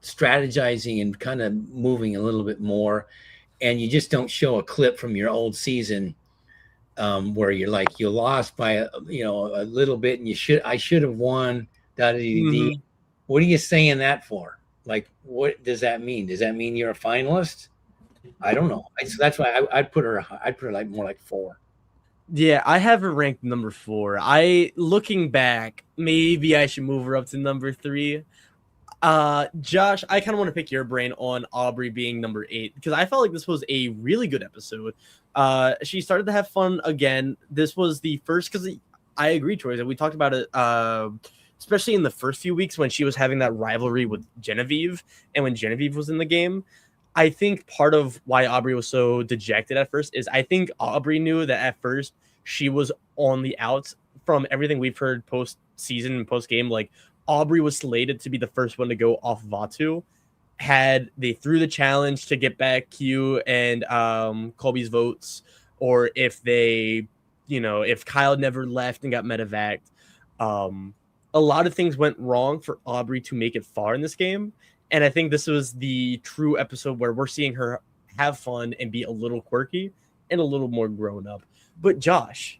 strategizing and kind of moving a little bit more, and you just don't show a clip from your old season where you're like you lost by a little bit, and I should have won. What are you saying that for? Like, what does that mean? Does that mean you're a finalist? I don't know. So that's why I'd put her like more like 4.
Yeah, I have her ranked number 4. Looking back, maybe I should move her up to number 3. Josh, I kind of want to pick your brain on Aubrey being number 8 because I felt like this was a really good episode. She started to have fun again. This was the first because I agree, Troy, that we talked about it. Especially in the first few weeks when she was having that rivalry with Genevieve and when Genevieve was in the game. I think part of why Aubrey was so dejected at first is I think Aubrey knew that at first she was on the outs from everything we've heard post-season and post-game. Like, Aubrey was slated to be the first one to go off Vatu. Had they threw the challenge to get back Q and Colby's votes, or if they, if Kyle never left and got medevaced, a lot of things went wrong for Aubrey to make it far in this game. And I think this was the true episode where we're seeing her have fun and be a little quirky and a little more grown up. But Josh,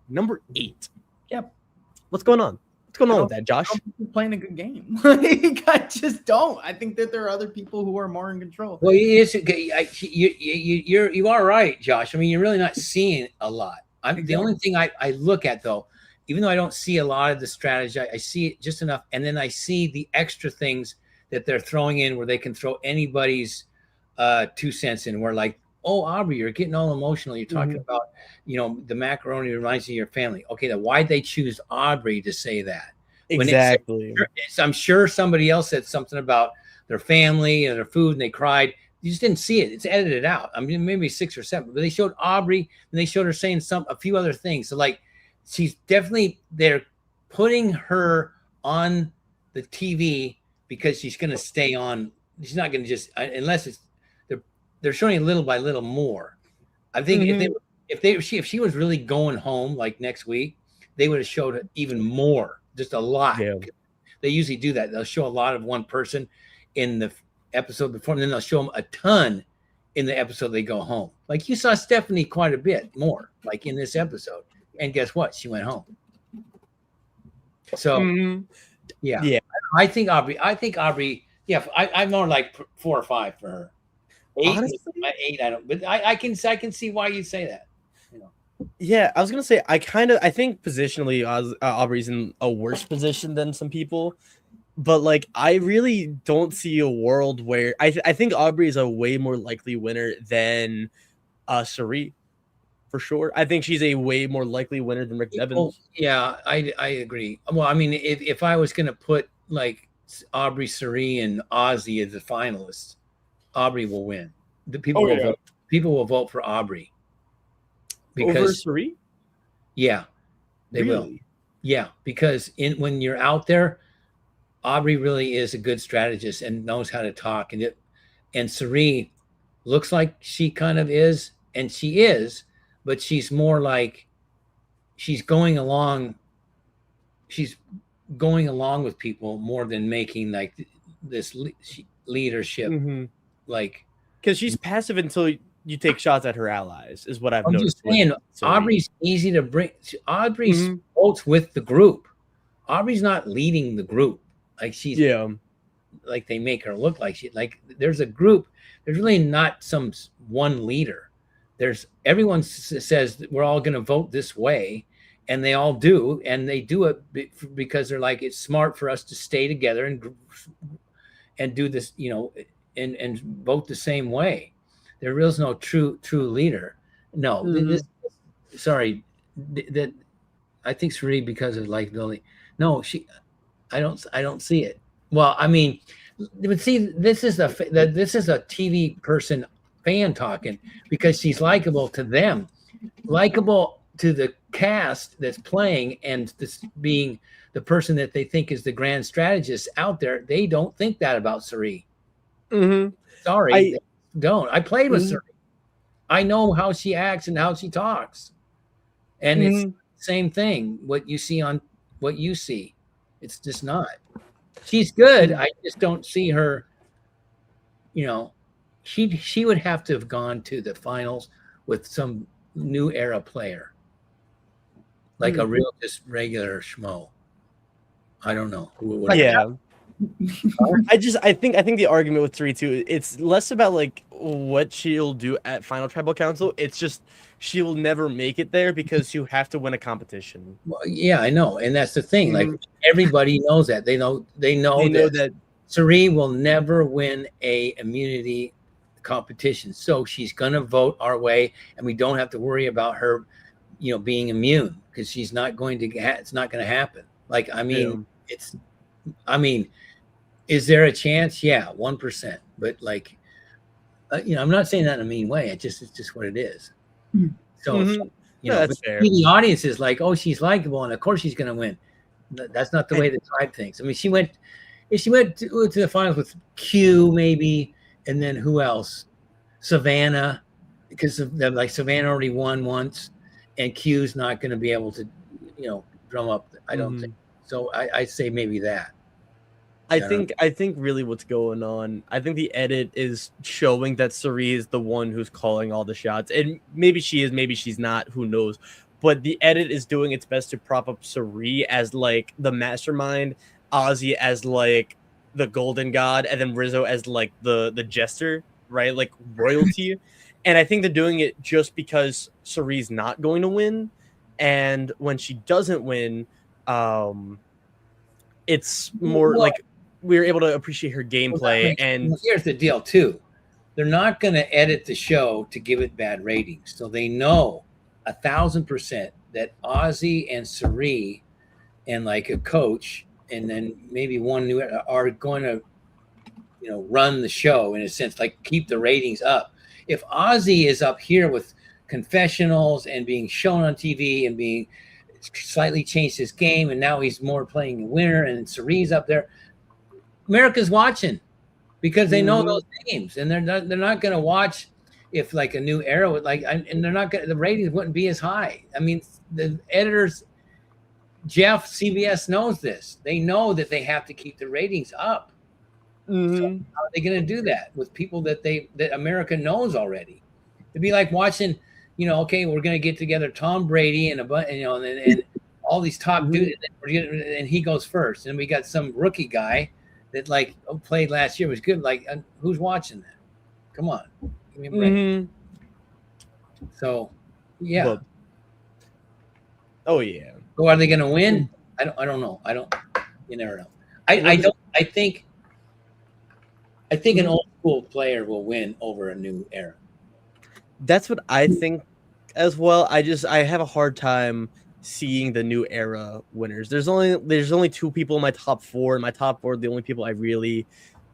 number 8.
Yep.
What's going on? What's going on with that, Josh?
Playing a good game. I just don't. I think that there are other people who are more in control.
Well, you are right, Josh. I mean, you're really not seeing a lot. The only thing I look at, though, even though I don't see a lot of the strategy, I see it just enough. And then I see the extra things that they're throwing in where they can throw anybody's 2 cents in. Where like, oh, Aubrey, you're getting all emotional. You're talking about, the macaroni reminds you of your family. Okay, then why'd they choose Aubrey to say that?
Exactly.
I'm sure somebody else said something about their family and their food, and they cried. You just didn't see it. It's edited out. I mean, maybe 6 or 7, but they showed Aubrey and they showed her saying a few other things. So like, she's definitely, they're putting her on the TV because she's going to stay on. She's not going to just, unless it's, they're showing little by little more. I think if she was really going home like next week, they would have showed her even more, just a lot.
Yeah.
They usually do that. They'll show a lot of one person in the episode before, and then they'll show them a ton in the episode they go home. Like you saw Stephanie quite a bit more, like in this episode. And guess what? She went home. So, yeah. I think Aubrey. Yeah, I'm more like 4 or 5 for her. 8, honestly? 8. I don't. But I can see why you say that.
Yeah, I was gonna say I think positionally Aubrey's in a worse position than some people, but like I really don't see a world where I think Aubrey is a way more likely winner than Sari. For sure. I think she's a way more likely winner than Rick Devins.
Well, yeah, I agree. Well, I mean, if I was going to put like Aubrey, Sari, and Ozzy as the finalists, Aubrey will win. The people will vote. people will vote for Aubrey
Over
because
Sari?
yeah, they will.
Really?
Yeah, because when you're out there, Aubrey really is a good strategist and knows how to talk, and Sari looks like she kind of is, and she is, but she's more like she's going along. She's going along with people more than making like this leadership, like
Because she's passive until you take shots at her allies, is what I've
I'm
noticed.
just saying, Aubrey's easy to bring. Aubrey's votes with the group. Aubrey's not leading the group. Like she's like they make her look like she like there's a group. There's really not some one leader. There's everyone says that we're all going to vote this way, and they all do, and they do it because they're like it's smart for us to stay together and do this, you know, and vote the same way. There is no true leader. No, that I think Sari because of likability. No, I don't see it. Well, I mean, but see, this is a TV person fan talking because she's likable to them, likable to the cast that's playing, and this being the person that they think is the grand strategist out there. They don't think that about Sari. Sorry, they don't. I played with Sari. I know how she acts and how she talks, and it's the same thing. What you see on what you see, it's just not. She's good. I just don't see her. You know, she would have to have gone to the finals with some new era player, like a real just regular schmo. I don't know.
I think the argument with 3-2, it's less about like what she'll do at Final Tribal Council. It's just she'll never make it there because you have to win a competition.
Well, yeah, I know, and that's the thing. Like everybody knows that. They know that Sari will never win a immunity competition, so she's gonna vote our way, and we don't have to worry about her, you know, being immune because she's not going to. It's not going to happen. Like I mean, is there a chance? Yeah, 1%. But like, you know, I'm not saying that in a mean way. It's just what it is. So you know,
that's fair.
The audience is like, oh, she's likable, and of course she's going to win. That's not the way the tribe thinks. I mean, she went to the finals with Q maybe, and then who else? Savannah, because like Savannah already won once, and Q's not going to be able to, you know, drum up. I don't think so. I say maybe that.
I think really what's going on, I think the edit is showing that Sari is the one who's calling all the shots. And maybe she is, maybe she's not, who knows. But the edit is doing its best to prop up Sari as like the mastermind, Ozzy as like the golden god, and then Rizzo as like the jester, right? Like royalty. And I think they're doing it just because Sari's not going to win. And when she doesn't win, it's more like we're able to appreciate her gameplay. And
here's the deal too. They're not going to edit the show to give it bad ratings. So they know 1,000% that Ozzy and Sari and like a coach and then maybe one new are going to, you know, run the show in a sense, like keep the ratings up. If Ozzy is up here with confessionals and being shown on TV and being slightly changed his game, and now he's more playing a winner, and Sari's up there, America's watching because they know those names, and they're not going to watch if like a new era would like, and they're not going. The ratings wouldn't be as high. I mean, the editors, Jeff, CBS knows this. They know that they have to keep the ratings up. So how are they going to do that with people that America knows already? It'd be like watching, you know, okay, we're going to get together Tom Brady and and all these top dudes, and he goes first, and we got some rookie guy that like played last year, was good. Like, who's watching that? Come on, give me a break. So, yeah.
Oh yeah.
So are they going to win? I don't know. You never know. I think an old school player will win over a new era.
That's what I think as well. I have a hard time seeing the new era winners. There's only two people in my top four. In my top four, the only people I really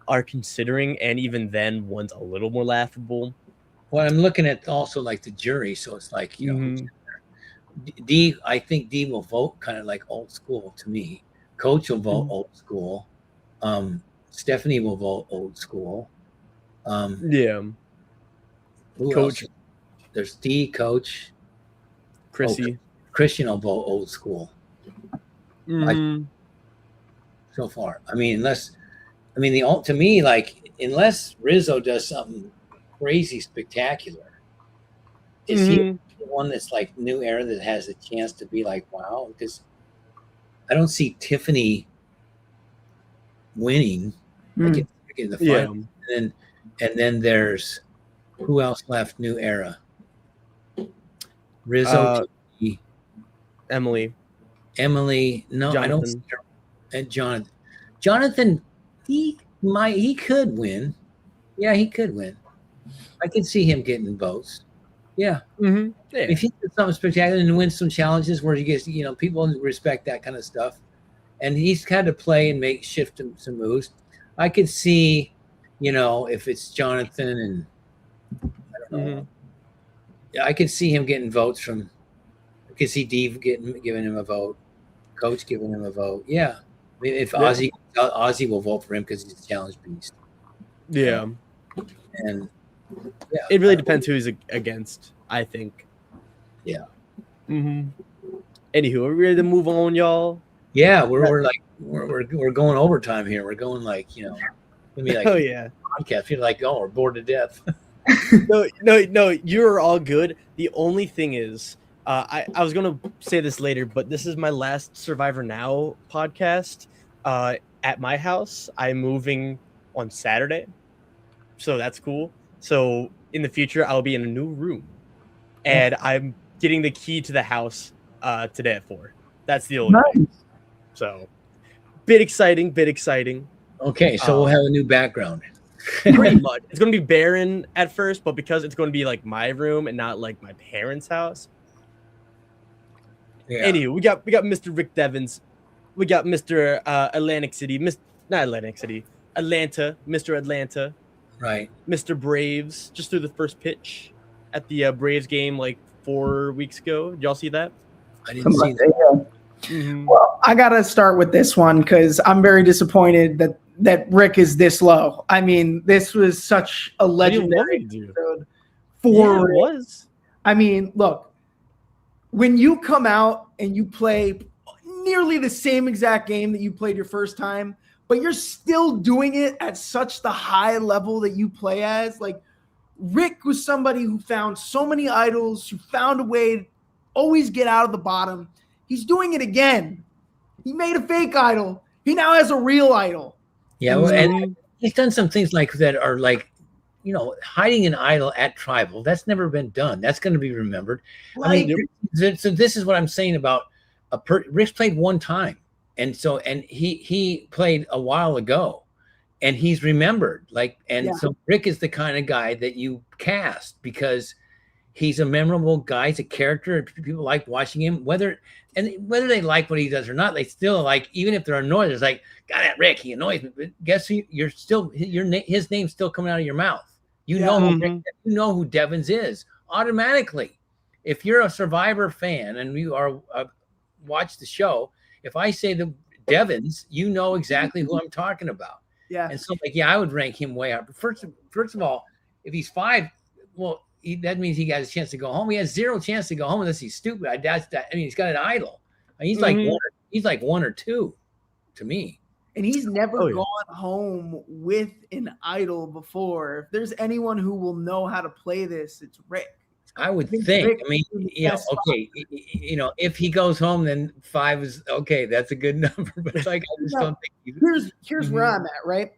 are considering, and even then, one's a little more laughable.
Well, I'm looking at also like the jury, so it's like D. I think D will vote kind of like old school to me. Coach will vote old school. Stephanie will vote old school. Who
Coach.
else? There's D, Coach.
Chrissy.
Christian will vote old school. So far, to me, like, unless Rizzo does something crazy spectacular, is he the one that's like new era that has a chance to be like, wow? Because I don't see Tiffany winning like in the final. And then there's who else left? New era. Rizzo, Tiffany, Emily. No, Jonathan. I don't see her. And Jonathan, he could win. Yeah, he could win. I could see him getting votes. Yeah. If he does something spectacular and wins some challenges where he gets, people respect that kind of stuff, and he's had to play and shift some moves. I could see, if it's Jonathan and I don't know. I could see him getting votes from. I could see Dave giving him a vote, Coach giving him a vote. Yeah. If Ozzy will vote for him because he's a challenge beast.
Yeah.
And
it really depends who he's against, I think.
Yeah.
Anywho, are we ready to move on, y'all?
Yeah, we're going overtime here. We're going podcast. You're like, we're bored to death.
No, you're all good. The only thing is, I was gonna say this later, but this is my last Survivor Now podcast at my house. I'm moving on Saturday, so that's cool. So in the future, I'll be in a new room, and I'm getting the key to the house today at 4. That's the only thing. So, bit exciting.
Okay, so we'll have a new background.
Pretty much. It's going to be barren at first, but because it's going to be like my room and not like my parents' house. Yeah. Anyway, we got Mr. Rick Devins. We got Mr. Atlanta, Mr. Atlanta.
Right.
Mr. Braves just threw the first pitch at the Braves game like 4 weeks ago. Did y'all see that?
I didn't see that.
Well, I got to start with this one because I'm very disappointed that Rick is this low. I mean, this was such a legendary episode for Rick. It was. I mean, look, when you come out and you play nearly the same exact game that you played your first time, but you're still doing it at such the high level that you play as, like, Rick was somebody who found so many idols, who found a way to always get out of the bottom. He's doing it again. He made a fake idol. He now has a real idol.
Yeah, well, and he's done some things like that are like, hiding an idol at Tribal. That's never been done. That's going to be remembered. Right. I mean, so this is what I'm saying about Rick's played one time, and he played a while ago, and he's remembered. So Rick is the kind of guy that you cast because he's a memorable guy. He's a character. People like watching him, whether they like what he does or not. They still like, even if they're annoyed. It's like, God, that Rick, he annoys me. But guess who? His name's still coming out of your mouth. You know who Devins is automatically. If you're a Survivor fan and you are watch the show, if I say the Devins, you know exactly who I'm talking about.
Yeah.
And so, I would rank him way up. First of all, if he's 5, well, that means he got a chance to go home. He has 0 chance to go home unless he's stupid. He's got an idol. He's like 1 or 2 to me.
And he's never gone home with an idol before. If there's anyone who will know how to play this, it's Rick.
I would think. If he goes home, then 5 is okay. That's a good number. But I just don't think.
Here's where I'm at, right?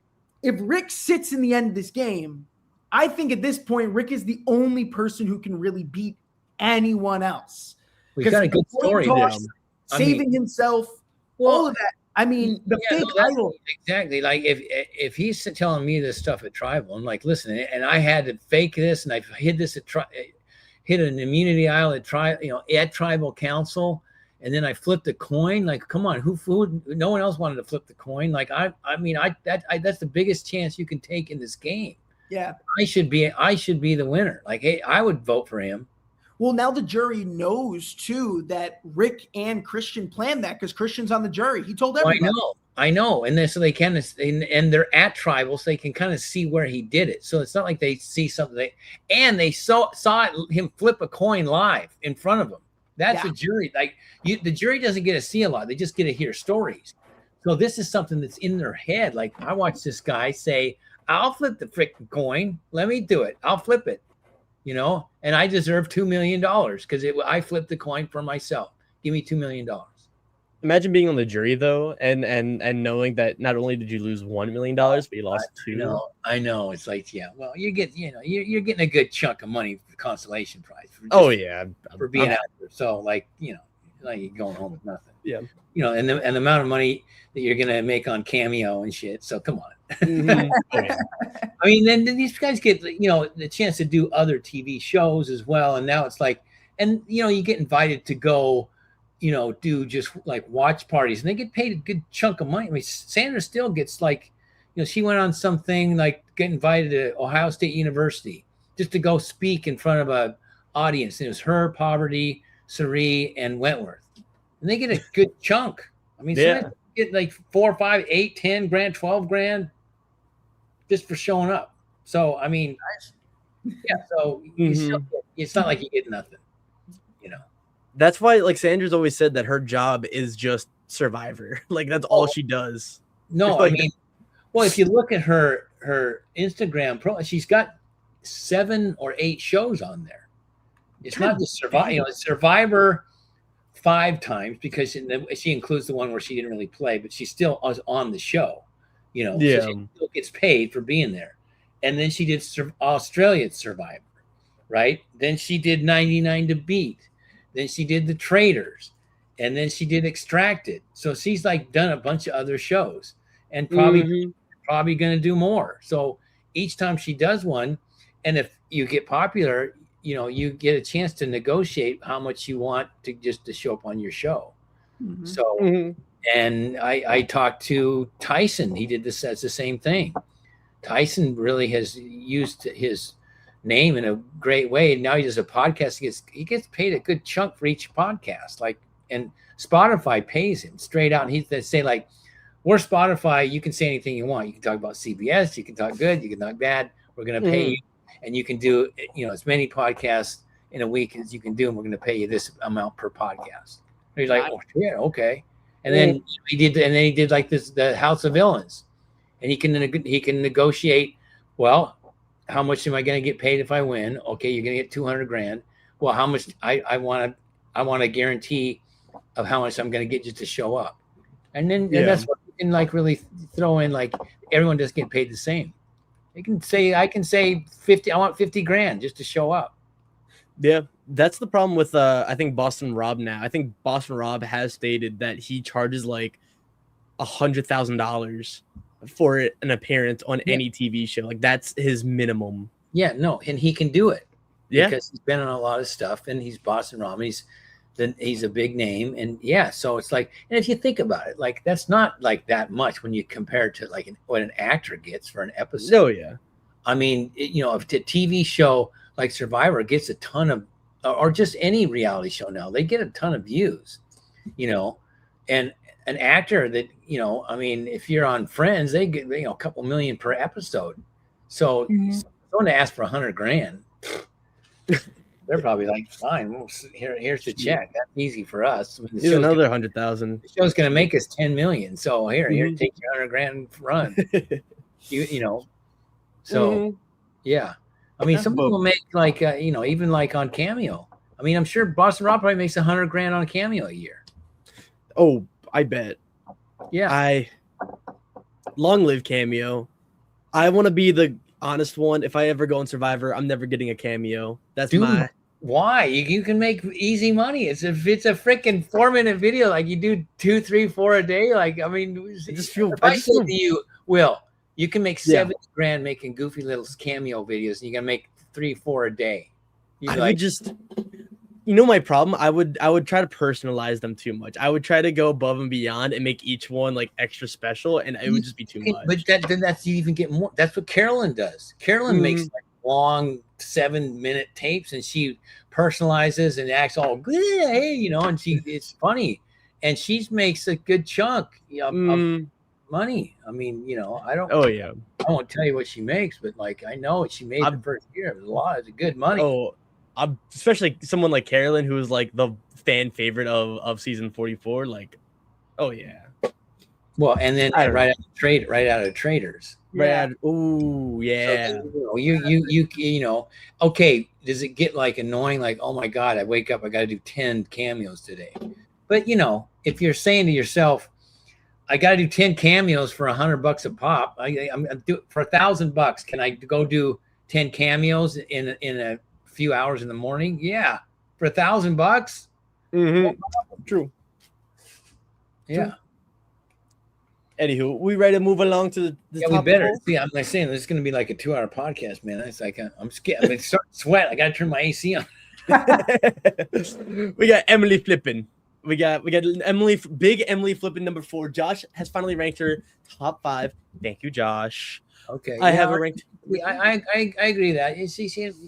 If Rick sits in the end of this game, I think at this point, Rick is the only person who can really beat anyone else.
We've got a good story there.
Saving himself, all of that. I mean, the fake idol.
Exactly. Like if he's telling me this stuff at Tribal, I'm like, listen, and I had to fake this, and I hid this hit an immunity idol at Tribal Council, and then I flipped a coin. Like, come on, who? No one else wanted to flip the coin. Like, that's the biggest chance you can take in this game.
Yeah.
I should be the winner. Like, hey, I would vote for him.
Well, now the jury knows too that Rick and Christian planned that because Christian's on the jury. He told everybody.
I know, and then so they can, and they're at tribal, so they can kind of see where he did it. So it's not like they see something, and they saw him flip a coin live in front of them. That's the jury. Like the jury doesn't get to see a lot; they just get to hear stories. So this is something that's in their head. Like I watched this guy say, "I'll flip the freaking coin. Let me do it. I'll flip it." And I deserve $2 million because I flipped the coin for myself. Give me $2 million.
Imagine being on the jury though, and knowing that not only did you lose $1 million, but you lost $2.
I know. It's like, yeah. Well, you're getting a good chunk of money for the consolation prize. For being out there. So like you're going home with nothing.
Yeah.
And the amount of money that you're gonna make on Cameo and shit. So come on.
Mm-hmm.
I mean, then these guys get the chance to do other TV shows as well, and now it's like, and you get invited to go, do just like watch parties, and they get paid a good chunk of money. I mean, Sandra still gets like, she went on something like get invited to Ohio State University just to go speak in front of a audience. And it was her, Poverty, Sari, and Wentworth, and they get a good chunk. I mean, get like 4, 5, 8, 10 grand, 12 grand just for showing up. So I mean, so it's not like you get nothing,
That's why like Sandra's always said that her job is just Survivor. Like that's all she does.
No,
like,
I mean, well, if you look at her Instagram she's got 7 or 8 shows on there. It's not just Survivor, it's Survivor 5 times because she includes the one where she didn't really play, but she still was on the show, so she still gets paid for being there. And then she did Australia Survivor, right? Then she did 99 to Beat. Then she did The Traders, and then she did Extracted. So she's like done a bunch of other shows, and probably going to do more. So each time she does one, and if you get popular, you get a chance to negotiate how much you want to show up on your show. Mm-hmm. So, and I talked to Tyson. He did this as the same thing. Tyson really has used his name in a great way. Now he does a podcast. He gets paid a good chunk for each podcast. Like, and Spotify pays him straight out. And they say like, we're Spotify. You can say anything you want. You can talk about CBS. You can talk good. You can talk bad. We're going to pay you. And you can do, as many podcasts in a week as you can do. And we're going to pay you this amount per podcast. And he's like, oh yeah, okay. And then he did like this, the House of Villains, and he can negotiate. Well, how much am I going to get paid if I win? Okay, you're going to get 200 grand. Well, how much I want a guarantee of how much I'm going to get just to show up. And then and that's what you can like really throw in. Like everyone doesn't get paid the same. I can say 50. I want 50 grand just to show up.
Yeah, that's the problem with I think Boston Rob now. I think Boston Rob has stated that he charges like $100,000 for an appearance on any TV show. Like that's his minimum.
Yeah, no, and he can do it. Yeah, because he's been on a lot of stuff, and he's Boston Rob. He's a big name, and so it's like, and if you think about it, like that's not like that much when you compare it to like what an actor gets for an episode.
Oh yeah,
I mean, if a TV show like Survivor gets a ton of, or just any reality show now, they get a ton of views, and an actor that, I mean, if you're on Friends, they get, a couple million per episode. So someone to ask for 100 grand, they're probably like, fine, here's the check. That's easy for us.
Here's another 100,000.
The show's going to make us 10 million. So here, take your 100 grand run. So yeah. I mean, some people make like, even like on Cameo. I mean, I'm sure Boston Rob probably makes 100 grand on Cameo a year.
Oh, I bet.
Yeah.
Long live Cameo. I want to be the honest one. If I ever go on Survivor, I'm never getting a Cameo. That's
why? You can make easy money. It's a freaking 4-minute video. Like you do 2, 3, 4 a day. Like, I mean,
I just feel.
I said to you, Will, you can make 70 grand making goofy little Cameo videos, and you can make 3, 4 a day.
You know my problem? I would try to personalize them too much. I would try to go above and beyond and make each one like extra special, and it would just be too much.
But then that's you even get more. That's what Carolyn does. Carolyn makes like long 7-minute tapes, and she personalizes and acts all good, hey, you know, and it's funny, and she makes a good chunk of money. I mean, you know, I don't.
Oh yeah.
I won't tell you what she makes, but like I know what she made the first year. It was a lot. It's good money.
Oh. Especially someone like Carolyn, who was like the fan favorite of season 44. Like, oh yeah.
Well, and then right out of Traders.
Yeah. Oh yeah.
So, you know, okay. Does it get like annoying? Like, oh my god, I wake up, I got to do 10 cameos today. But you know, if you're saying to yourself, I got to do 10 cameos for $100 a pop. I'm for $1,000. Can I go do 10 cameos in a few hours in the morning? Yeah, for $1,000.
True.
Yeah.
True. Anywho, we ready to move along to the
yeah, we better. See, I'm like saying this is going to be like a 2-hour podcast, man. It's like I'm scared. I'm starting to sweat. I got to turn my AC on.
We got Emily flipping. We got Emily, big Emily flipping number 4. Josh has finally ranked her top 5. Thank you, Josh.
Okay,
I have her ranked.
I agree that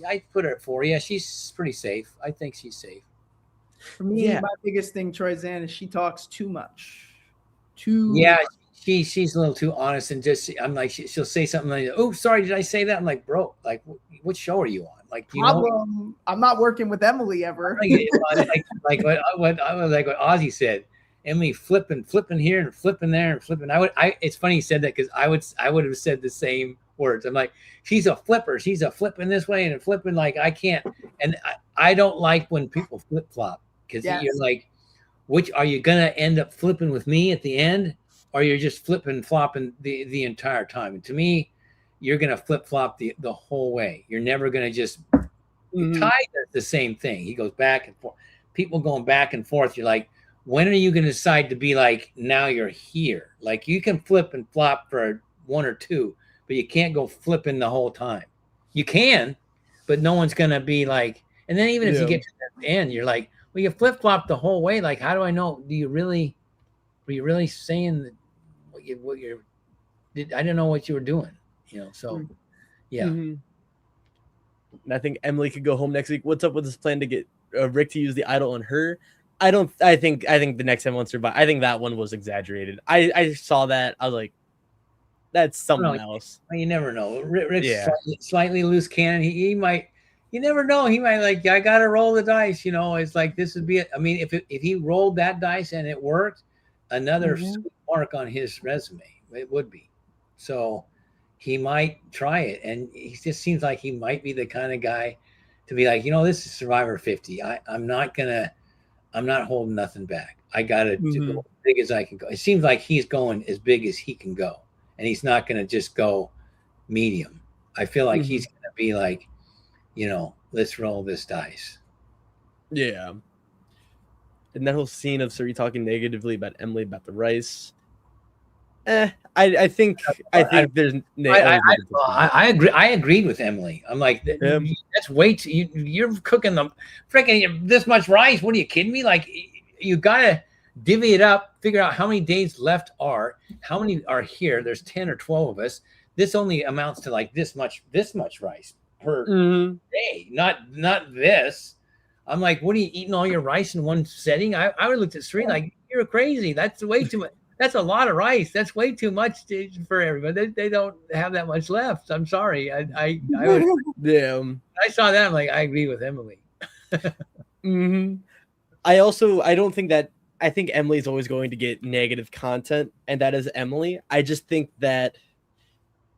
I put her at 4. Yeah, she's pretty safe. I think she's safe.
For me, my biggest thing, Troyzan, is she talks too much.
She's a little too honest, and just I'm like she'll say something like, "Oh, sorry, did I say that?" I'm like, "Bro, like what show are you on?" Like, you know,
I'm not working with Emily ever.
like what Ozzy said. Emily flipping here and flipping there and flipping. It's funny you said that because I would have said the same words. I'm like, she's a flipper. She's a flipping this way and flipping like I can't. And I don't like when people flip flop because you're like, which are you gonna end up flipping with me at the end, or you're just flipping flopping the entire time? And to me, you're gonna flip flop the whole way. You're never gonna just. Ty does the same thing. He goes back and forth. People going back and forth. You're like, when are you going to decide to be like, now you're here? Like you can flip and flop for 1 or 2, but you can't go flipping the whole time. You can, but no one's going to be like, and then even if you get to the end, you're like, well, you flip flop the whole way. Like, how do I know? Were you really saying that I don't know what you were doing, you know? So yeah.
And I think Emily could go home next week. What's up with this plan to get Rick to use the idol on her? I think the next time won't survive. I think that one was exaggerated. I saw that. I was like, that's something else.
You never know. Rick's slightly loose cannon. He might. You never know. He might like. I got to roll the dice. You know, it's like this would be. I mean, if he rolled that dice and it worked, another mark on his resume. It would be. So. He might try it, and he just seems like he might be the kind of guy to be like, you know, this is Survivor 50. I'm not holding nothing back. I got to go as big as I can go. It seems like he's going as big as he can go, and he's not going to just go medium. I feel like he's going to be like, you know, let's roll this dice.
Yeah. And that whole scene of Suri talking negatively about Emily about the rice. I think there's.
I agree. I agreed with Emily. I'm like, that's way too. You're cooking them freaking this much rice. What are you kidding me? Like, you gotta divvy it up. Figure out how many days left are. How many are here? There's 10 or 12 of us. This only amounts to like this much rice per day. Not this. I'm like, what are you eating all your rice in one setting? I would look at Sri like, you're crazy. That's way too much. That's a lot of rice. That's way too much for everybody. They don't have that much left. I'm sorry. I saw that. I'm like, I agree with Emily.
I think Emily's always going to get negative content, and that is Emily. I just think that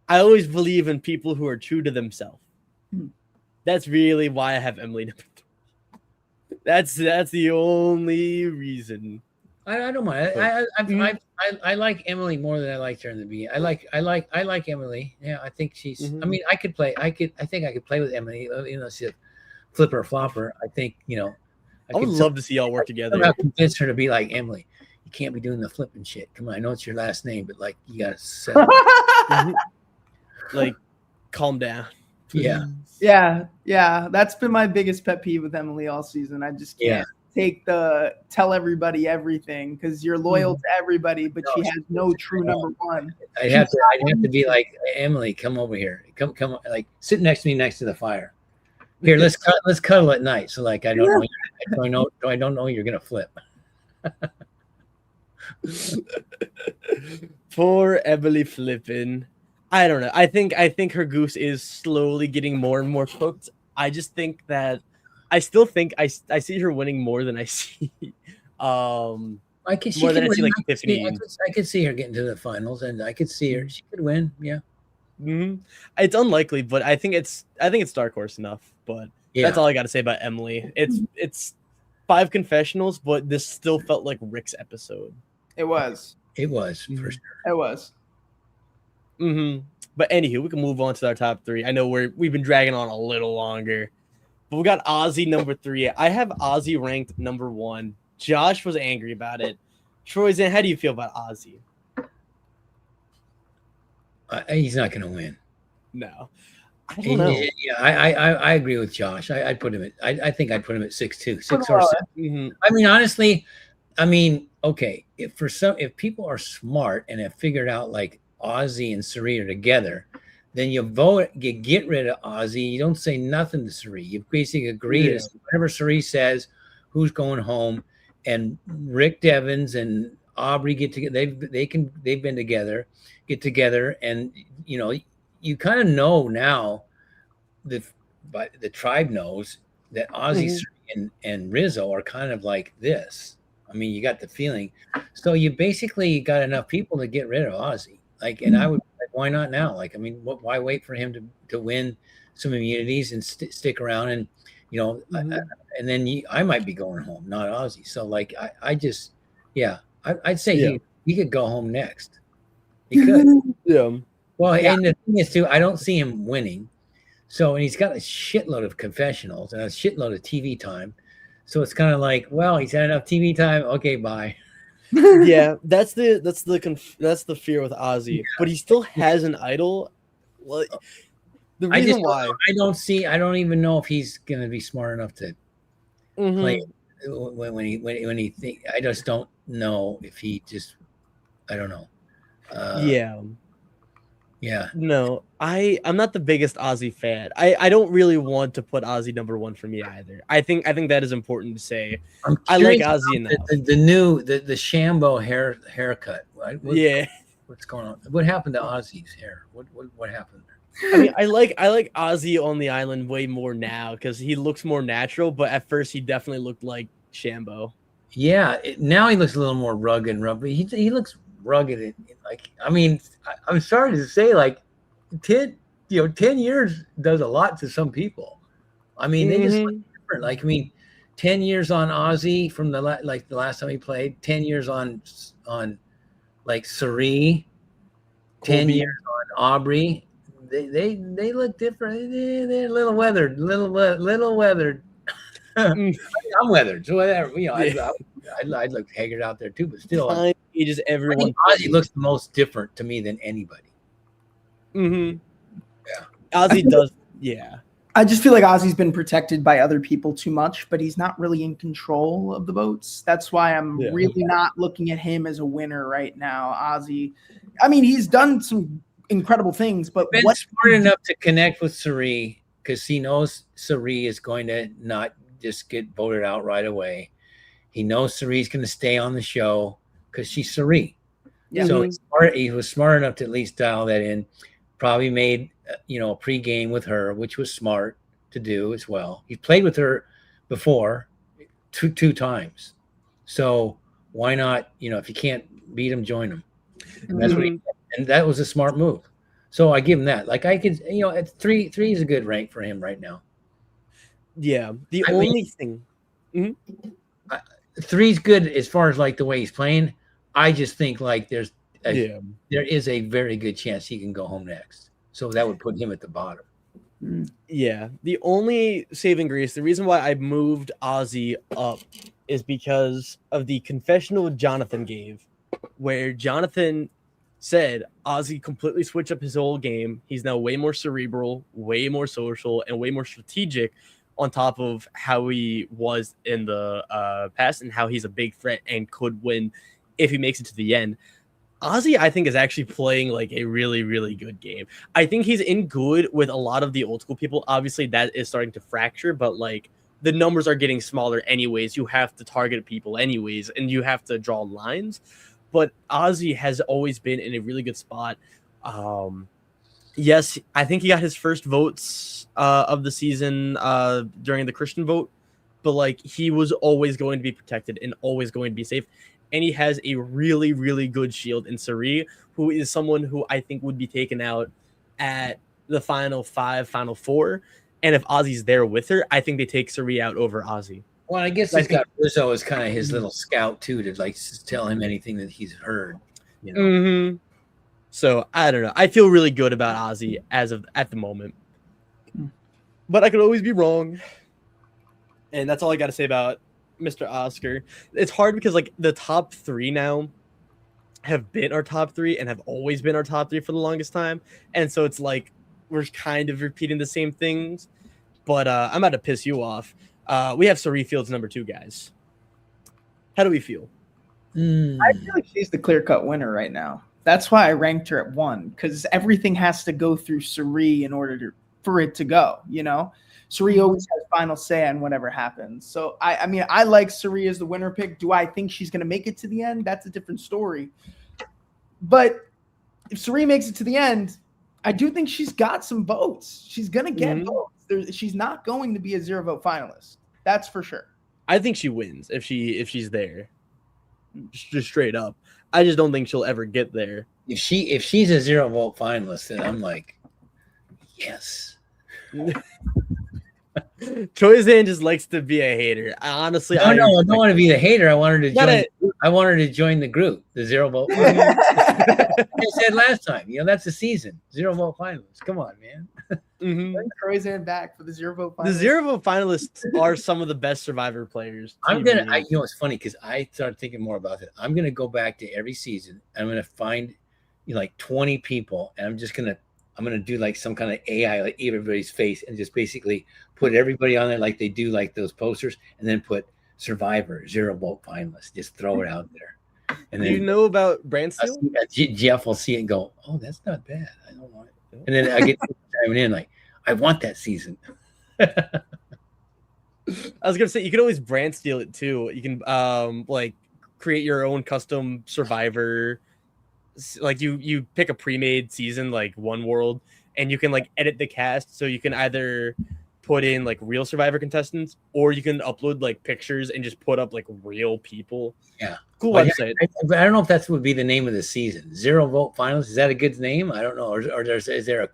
I always believe in people who are true to themselves. That's really why I have Emily number 3. That's the only reason.
I don't mind. I like Emily more than I liked her in the beginning. I like Emily. Yeah, I think she's. I mean, I think I could play with Emily. You know, she's a flipper flopper. I think
I would love to see y'all work together.
I'll convince her to be like Emily. You can't be doing the flipping shit. Come on, I know it's your last name, but like you gotta set.
Like, calm down.
Yeah.
Yeah. That's been my biggest pet peeve with Emily all season. I just can't take the tell everybody everything because you're loyal to everybody, but she has no true number one.
I'd have to be like, Emily, come over here. Come, like sit next to me next to the fire. Here, let's cuddle at night. So like I don't know you're gonna flip.
Poor Emily flipping. I don't know. I think her goose is slowly getting more and more cooked. I just think that I still think I see her winning more than I see.
I could see her getting to the finals, and I could see her. She could win. Yeah.
Mm-hmm. It's unlikely, but I think it's dark horse enough. But that's all I got to say about Emily. It's 5 confessionals, but this still felt like Rick's episode.
It was
for sure.
It was.
Mm-hmm. But anywho, we can move on to our top 3. I know we've been dragging on a little longer, but we got Ozzy number 3. I have Ozzy ranked number 1. Josh was angry about it. Troyzan, how do you feel about Ozzy?
He's not going to win.
No, I don't know.
Yeah, I agree with Josh. I'd put him at. I think I'd put him at 6'2", 6 or 7.
Mm-hmm.
I mean, honestly, okay. If people are smart and have figured out like Ozzy and Sari are together, then you get rid of Ozzy. You don't say nothing to Sari. You basically agree to whatever Sari says. Who's going home? And Rick Devens and Aubrey get together. They've been together. Get together, and you kind of know now. But the tribe knows that Ozzy and Rizzo are kind of like this. I mean, you got the feeling. So you basically got enough people to get rid of Ozzy. Like, and I would like, why not now? Like, I mean, why wait for him to win some immunities and stick around and and then I might be going home, not Ozzy. So like, I'd say he could go home next. He could.
Yeah.
Well, and the thing is too, I don't see him winning. So, and he's got a shitload of confessionals and a shitload of TV time. So it's kind of like, well, he's had enough TV time. Okay, bye.
Yeah, that's the fear with Ozzy, but he still has an idol. Well, the reason why
I don't even know if he's gonna be smart enough to play when he think. I just don't know if he just. I don't know. Yeah.
No, I'm not the biggest Ozzy fan. I don't really want to put Ozzy number 1 for me either. I think that is important to say. I like Ozzy enough.
The new Shambo haircut. Right? What's going on? What happened to Ozzy's hair? What happened there?
I mean, I like Ozzy on the island way more now because he looks more natural. But at first, he definitely looked like Shambo.
Yeah, now he looks a little more rugged and rough. He looks rugged. Like, I mean, I'm sorry to say, like 10 years does a lot to some people. I mean, they just look different. Like, I mean, 10 years on Ozzy from the last time he played, 10 years on like Sari, 10 years on Aubrey. They look different. They're a little weathered, little weathered. I'm weathered, so whatever. I'd look haggard out there too, but still,
ages everyone.
Ozzy looks the most different to me than anybody.
Mm-hmm. Yeah, Ozzy does. Yeah,
I just feel like Ozzy's been protected by other people too much, but he's not really in control of the votes. That's why I'm really not looking at him as a winner right now. Ozzy, I mean, he's done some incredible things, but
what's smart enough to connect with Sari because he knows Sari is going to not just get voted out right away. He knows Sari's going to stay on the show because she's Sari. Yeah. So he was smart enough to at least dial that in. Probably made a pregame with her, which was smart to do as well. He played with her before two times. So why not? If you can't beat him, join him. And that's and that was a smart move. So I give him that. Like I could, at three is a good rank for him right now.
Yeah. The only thing.
3's good as far as like the way he's playing. I just think like there is a very good chance he can go home next. So that would put him at the bottom.
Yeah. The only saving grace, the reason why I moved Ozzy up is because of the confessional Jonathan gave, where Jonathan said, Ozzy completely switched up his whole game. He's now way more cerebral, way more social, and way more strategic on top of how he was in the past and how he's a big threat and could win if he makes it to the end. Ozzy, I think, is actually playing like a really, really good game. I think he's in good with a lot of the old school people. Obviously, that is starting to fracture, but like the numbers are getting smaller anyways. You have to target people anyways, and you have to draw lines. But Ozzy has always been in a really good spot. Yes, I think he got his first votes of the season during the Christian vote, but like he was always going to be protected and always going to be safe. And he has a really, really good shield in Sari, who is someone who I think would be taken out at the final 5, final 4. And if Ozzy's there with her, I think they take Sari out over Ozzy.
Well, I guess he's got Rizzo as kind of his little scout too, to like tell him anything that he's heard. You know?
Mm-hmm. So I don't know. I feel really good about Ozzy at the moment, but I could always be wrong. And that's all I got to say about Mr. Oscar. It's hard because like the top 3 now have been our top 3 and have always been our top 3 for the longest time, and so it's like we're kind of repeating the same things. But I'm about to piss you off. We have Sari Fields number 2, guys. How do we feel?
I feel like she's the clear-cut winner right now. That's why I ranked her at 1, because everything has to go through Sari in order for it to go, you know? Sari always has final say on whatever happens. So, I mean, I like Sari as the winner pick. Do I think she's going to make it to the end? That's a different story. But if Sari makes it to the end, I do think she's got some votes. She's going to get votes. She's not going to be a 0-vote finalist. That's for sure.
I think she wins if she's there. Just straight up. I just don't think she'll ever get there.
If she's a 0-vote finalist, then I'm like, yes.
Troyzan just likes to be a hater. I don't
want to be the hater. I want her to join the group, the 0-vote finalists. I said last time, that's the season. 0-vote finalists. Come on, man.
Bring Troyzan back for the 0-vote finalists.
The 0-vote finalists are some of the best Survivor players.
It's funny because I started thinking more about it. I'm gonna go back to every season. I'm gonna find like 20 people, and I'm gonna do like some kind of AI, like everybody's face, and just basically put everybody on there like they do like those posters, and then put Survivor 0-vote finalists. Just throw it out there. And then
you know about brand steal?
Jeff will see it and go, "Oh, that's not bad. I don't want it." And then I get chiming in like, "I want that season."
I was gonna say you can always brand steal it too. You can like create your own custom Survivor. Like you pick a pre-made season like One World, and you can like edit the cast, so you can either put in like real Survivor contestants, or you can upload like pictures and just put up like real people.
Yeah,
cool website.
I don't know if that would be the name of the season. 0-vote finalists. Is that a good name? I don't know. Or is there a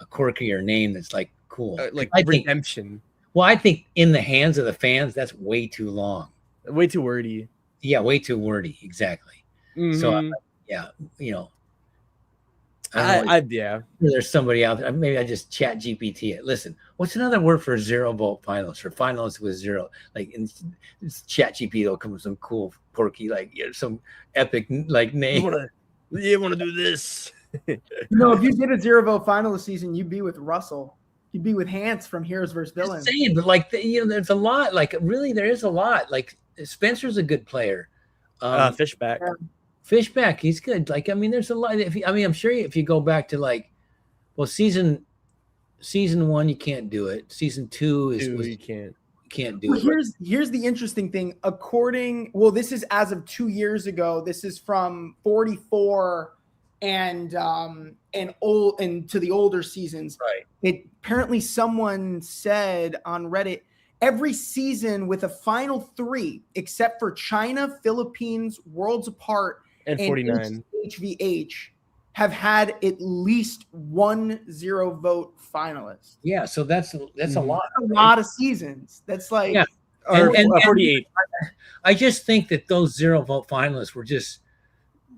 quirkier name that's like cool?
Like Redemption.
I think in the hands of the fans, that's way too long.
Way too wordy.
Yeah, way too wordy. Exactly.
Mm-hmm.
So yeah, there's somebody out there. Maybe I just chat GPT it. Listen, what's another word for 0-vote finalists? For finalists with 0, like in chat GPT will come with some cool, quirky, like some epic like name.
You want to do this?
If you did a 0-vote finalist season, you'd be with Russell. You'd be with Hans from Heroes vs. Villains.
Saying, but like there's a lot. Like really, there is a lot. Like Spencer's a good player.
Fishback.
Fishback, he's good. Like, I mean, there's a lot. I'm sure if you go back to like, well, season 1, you can't do it. Season 2
you
can't do it.
Here's the interesting thing. This is as of 2 years ago. This is from 44 and to the older seasons.
Right.
Apparently someone said on Reddit, every season with a final 3, except for China, Philippines, Worlds Apart,
and 49
HVH, have had at least 1 0-vote finalist.
Yeah, so that's a lot.
That's a lot of seasons. That's like
and 48.
I just think that those 0-vote finalists were just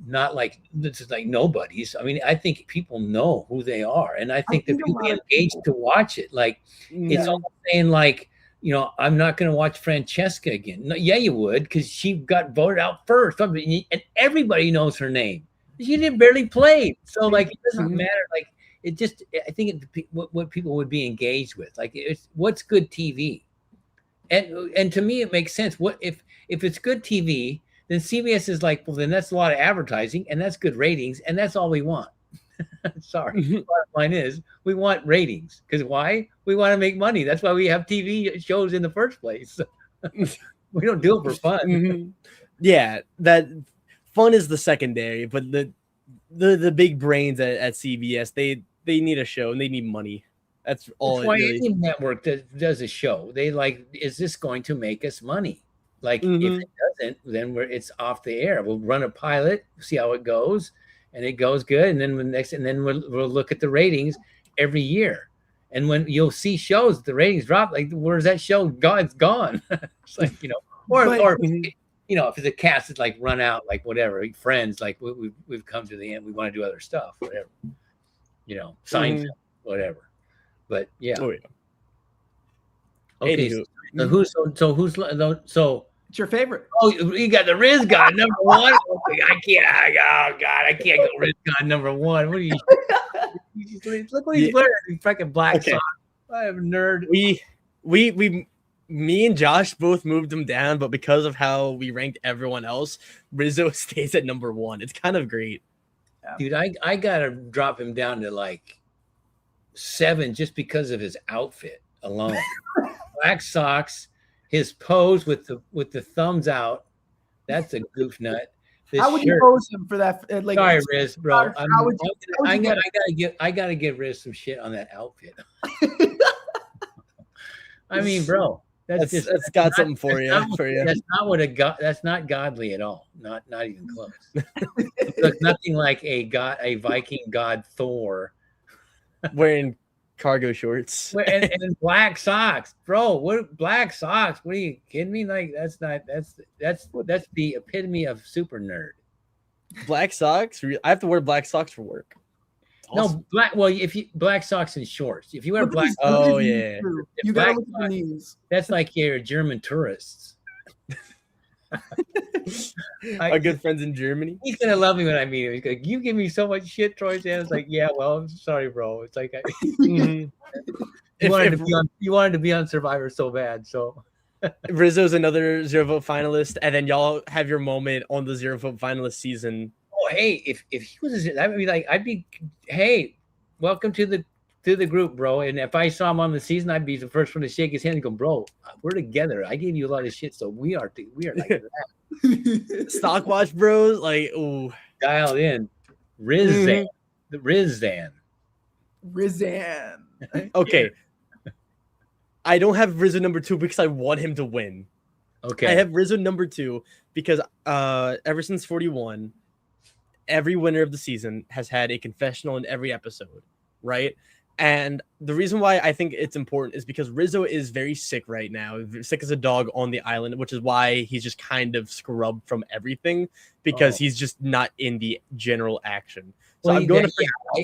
not like nobodies. I mean, I think people know who they are, and I think that people engaged to watch it. Like it's almost saying like, I'm not going to watch Francesca again. No, yeah, you would, because she got voted out first. And everybody knows her name. You didn't barely play, so like it doesn't matter. Like it just, I think what people would be engaged with, like it's what's good TV, and to me it makes sense. What if it's good TV, then CBS is like, well, then that's a lot of advertising, and that's good ratings, and that's all we want. Sorry, bottom line is we want ratings because why? We want to make money. That's why we have TV shows in the first place. We don't do it for fun.
Yeah, that fun is the secondary, but the big brains at CBS, they need a show and they need money. That's all.
That's why any network does a show. They like, is this going to make us money? Like if it doesn't, then it's off the air. We'll run a pilot, see how it goes, and it goes good, and then we'll look at the ratings every year. And when you'll see shows, the ratings drop. Like, where's that show? God, it's gone. It's like, or if it's a cast that's like run out, like whatever, Friends, like we've come to the end. We want to do other stuff, whatever. Seinfeld, whatever. But yeah.
Oh yeah.
Okay. So
it's your favorite?
Oh, you got the Riz God number one. I can't go Riz God number one. What are you? Look what he's wearing. He's freaking black socks. I am a nerd.
Me and Josh both moved him down, but because of how we ranked everyone else, Rizzo stays at number one. It's kind of great.
Dude, I gotta drop him down to like 7 just because of his outfit alone. Black socks, his pose with the thumbs out. That's a goof nut.
How would you pose him for that? Like,
sorry, Riz, bro. I gotta give Riz some shit on that outfit. I mean, bro, that's
got something for you.
That's not godly at all. Not even close. It looks nothing like a Viking god Thor
wearing cargo shorts
and black socks, bro. What black socks? What are you kidding me? Like that's the epitome of super nerd.
Black socks? I have to wear black socks for work.
Awesome. No, black. Well, if you black socks and shorts. If you wear black,
yeah,
you gotta look at the knees.
That's like your German tourists.
Our good friends in Germany.
He's gonna love me when I meet him. He's like, "You give me so much shit, Troyzan." It's like, yeah, well, I'm sorry, bro. It's like you wanted to be on Survivor so bad, so.
Rizzo's another 0 vote finalist, and then y'all have your moment on the 0 vote finalist season.
Oh, hey, if he was, that would be like, hey, welcome to the group, bro. And if I saw him on the season, I'd be the first one to shake his hand and go, bro, we're together. I gave you a lot of shit, so we are like that.
Stockwatch bros, like, ooh,
dialed in. Rizan.
Okay. I don't have Rizzo number 2 because I want him to win.
Okay.
I have Rizzo number 2 because ever since 41, every winner of the season has had a confessional in every episode, right? And the reason why I think it's important is because Rizzo is very sick right now, sick as a dog on the island, which is why he's just kind of scrubbed from everything because he's just not in the general action. So
well, I'm going to.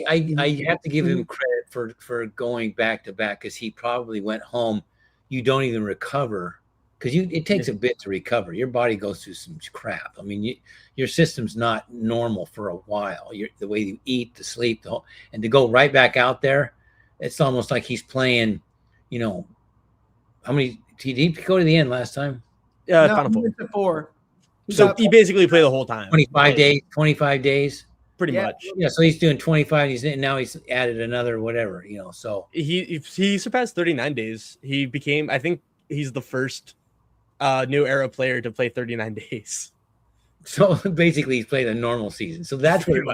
I have to give him credit for going back to back because he probably went home. You don't even recover because it takes a bit to recover. Your body goes through some crap. I mean, your system's not normal for a while. The way you eat, the sleep, and to go right back out there, it's almost like he's playing. How many? Did he go to the end last time?
Yeah,
no, he went to 4.
So he basically played the whole time.
25 days. 25 days.
Pretty much.
Yeah, so he's doing 25. Now he's added another whatever, so
he surpassed 39 days. He became, I think he's the first new era player to play 39 days.
So basically he's played a normal season. So that's what it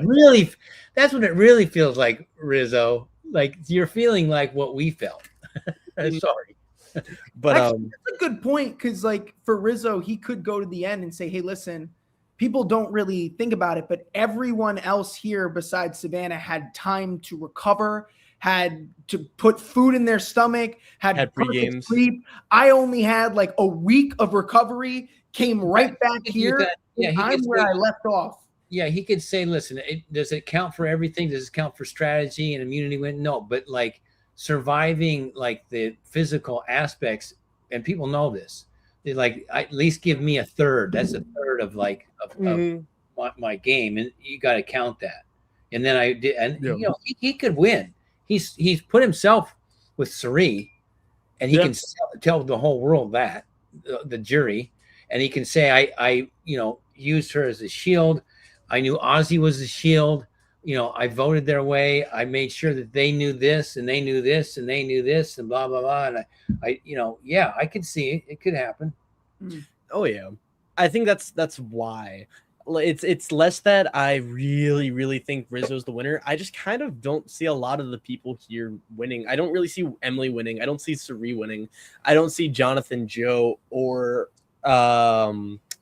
really feels like, Rizzo. Like you're feeling like what we felt. Sorry.
But
actually, that's a good point because like for Rizzo, he could go to the end and say, hey, listen, people don't really think about it, but everyone else here besides Savannah had time to recover, had to put food in their stomach, had perfect sleep. I only had like a week of recovery, came right back here. I'm where I left off.
Yeah, he could say, listen, does it count for everything? Does it count for strategy and immunity win? No, but like surviving like the physical aspects, and people know this. They like at least give me a third. That's a third of like of my game, and you got to count that. And then I did, and he could win. He's put himself with Sari, and he can tell the whole world that the jury, and he can say I used her as a shield. I knew Ozzy was a shield. I voted their way. I made sure that they knew this, and they knew this, and they knew this, and blah blah blah. And I could see it. It could happen.
Oh yeah, I think that's why. It's less that I really, really think Rizzo's the winner. I just kind of don't see a lot of the people here winning. I don't really see Emily winning. I don't see Sari winning. I don't see Jonathan, Joe, or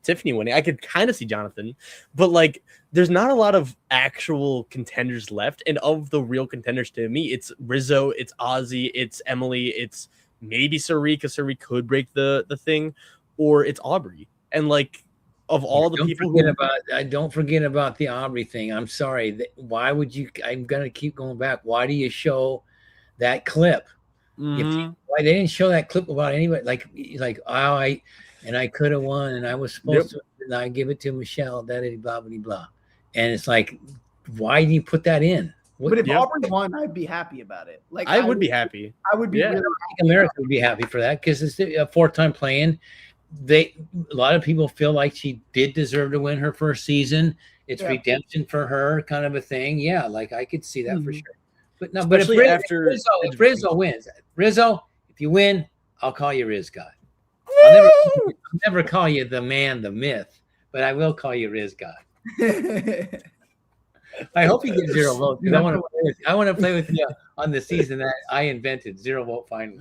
Tiffany winning. I could kind of see Jonathan, but like there's not a lot of actual contenders left. And of the real contenders to me, it's Rizzo, it's Ozzy, it's Emily, it's maybe Sari, because Sari could break the thing, or it's Aubrey. And like, of all the people
don't forget about the Aubrey thing. I'm sorry. Why would you? I'm gonna keep going back. Why do you show that clip? Why they didn't show that clip about anybody? Like I could have won, and I was supposed to. And I give it to Michelle. Blah blah blah. And it's like, why do you put that in?
But if Aubrey won, I'd be happy about it. Like
I would be happy.
I would be.
Really America would be happy for that, because it's a 4th-time playing. A lot of people feel like she did deserve to win her first season. It's redemption for her, kind of a thing. Yeah, like I could see that for sure. But no, especially if Rizzo wins, Rizzo, if you win, I'll call you Riz God. I'll never call you the man, the myth, but I will call you Riz God. I hope you get 0 votes, because I want to play with you on the season that I invented, 0 vote final.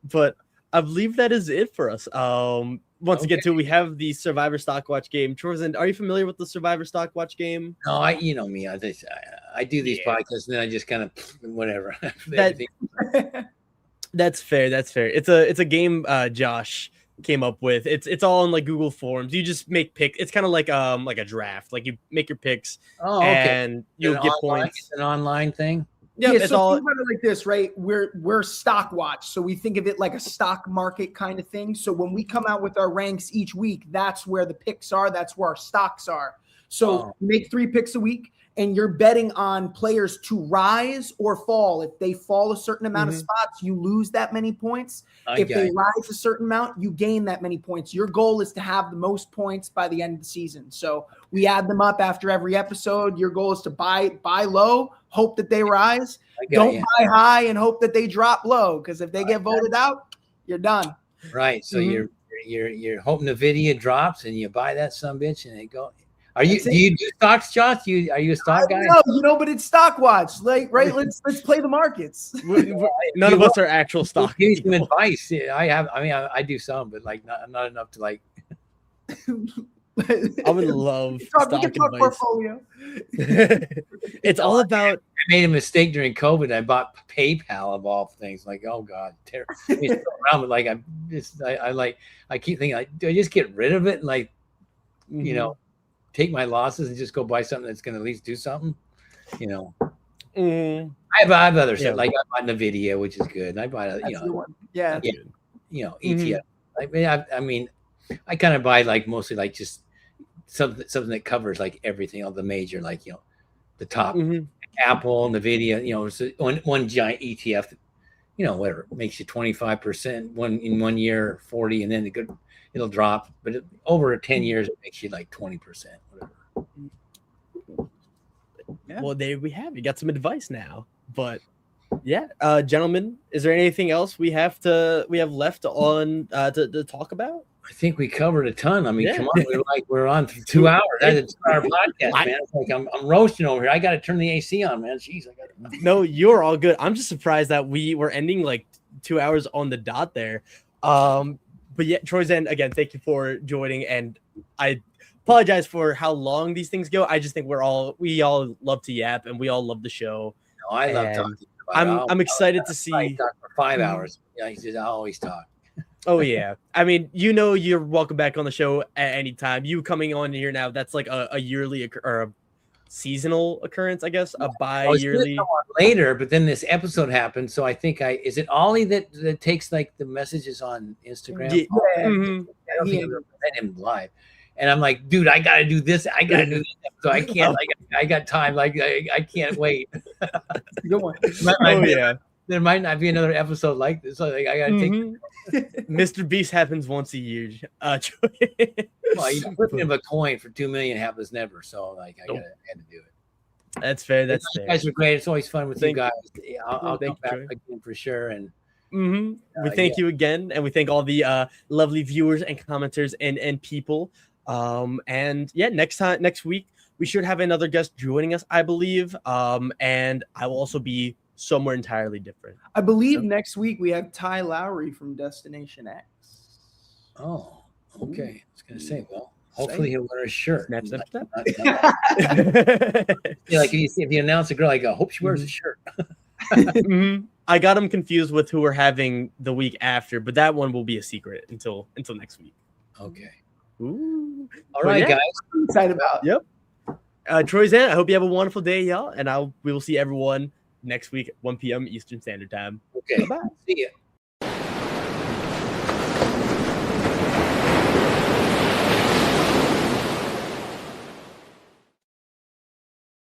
But I believe that is it for us. Once again, too, we have the Survivor Stockwatch game. Troyzan, are you familiar with the Survivor Stockwatch game?
No, you know me. I do these podcasts, and then I just kind of whatever.
That's fair. That's fair. It's a game Josh came up with. It's all in like Google Forms. You just make picks. It's kind of like a draft. Like you make your picks, and you'll get points.
It's an online thing.
Yeah, so think about it like this, right? We're Stockwatch, so we think of it like a stock market kind of thing. So when we come out with our ranks each week, that's where the picks are. That's where our stocks are. So make 3 picks a week, and you're betting on players to rise or fall. If they fall a certain amount of spots, you lose that many points. If they rise a certain amount, you gain that many points. Your goal is to have the most points by the end of the season. So we add them up after every episode. Your goal is to buy low, hope that they rise. Don't buy high and hope that they drop low, because if they get voted out, you're done.
Right. So you're hoping the video drops, and you buy that sumbitch, and they go. Do you do stocks, Josh? Are you a stock guy?
No, but it's Stockwatch. Like, right? Let's play the markets.
None of us are actual stock.
Give some advice. I do some, but like not enough to like.
I would love stock advice.
Portfolio.
It's all about.
I made a mistake during COVID. I bought PayPal of all things. Like, oh god, terrible. Around, but like I keep thinking, do I just get rid of it and like, take my losses and just go buy something that's going to at least do something, I have other stuff, like I bought NVIDIA, which is good. And I bought ETF. I mean, I kind of buy like mostly like just something that covers like everything, all the major, like the top Apple, NVIDIA, so one giant ETF, whatever makes you 25% in 1 year, 40, and then it'll drop, but over 10 years it makes you like 20%, whatever.
Yeah. Well, there we have. You got some advice now, but yeah, gentlemen, is there anything else we have left on to talk about?
I think we covered a ton. I mean, come on, we're on for 2 hours. That's our podcast, man. It's like I'm roasting over here. I got to turn the AC on, man. Jeez,
No, you're all good. I'm just surprised that we were ending like 2 hours on the dot there. But yeah, Troyzan, again, thank you for joining, and I apologize for how long these things go. I just think we all love to yap, and we all love the show.
No, I love talking about it.
I'm excited to see.
I talk for 5 hours. Yeah, I always talk.
Oh yeah, I mean, you're welcome back on the show at any time. You coming on here now, that's like a yearly or seasonal occurrence, I guess, a
I was
bi-yearly.
gonna come on later, but then this episode happened, so I think is it Ollie that takes like the messages on Instagram?
Yeah.
Yeah.
Mhm.
I don't think I've ever met him live. And I'm like, dude, I gotta do this. I gotta do this. So I can't. I got time. Like I can't wait.
Good one.
There might not be another episode like this. So I gotta take.
Mr. Beast happens once a year.
Well, you flip him a coin for 2 million happens never. So like I had to do it.
That's fair. That's
you
fair.
guys are great. It's always fun with you guys. I'll come back
Troy.
again for sure. And
we thank you again, and we thank all the lovely viewers and commenters and people. And yeah, next week we should have another guest joining us, I believe. And I will also be somewhere entirely different.
I believe next week we have Ty Lowry from Destination X.
Oh, okay. I was gonna say, well, hopefully he'll wear a shirt.
Snap, snap, snap.
Yeah, like if you announce a girl, I go, hope she wears a shirt.
I got him confused with who we're having the week after, but that one will be a secret until next week.
Okay.
Ooh.
All right, guys.
I'm excited about.
Yep. Troyzan, I hope you have a wonderful day, y'all, and we will see everyone next week at 1 p.m. Eastern Standard Time.
Okay.
Bye.
See ya.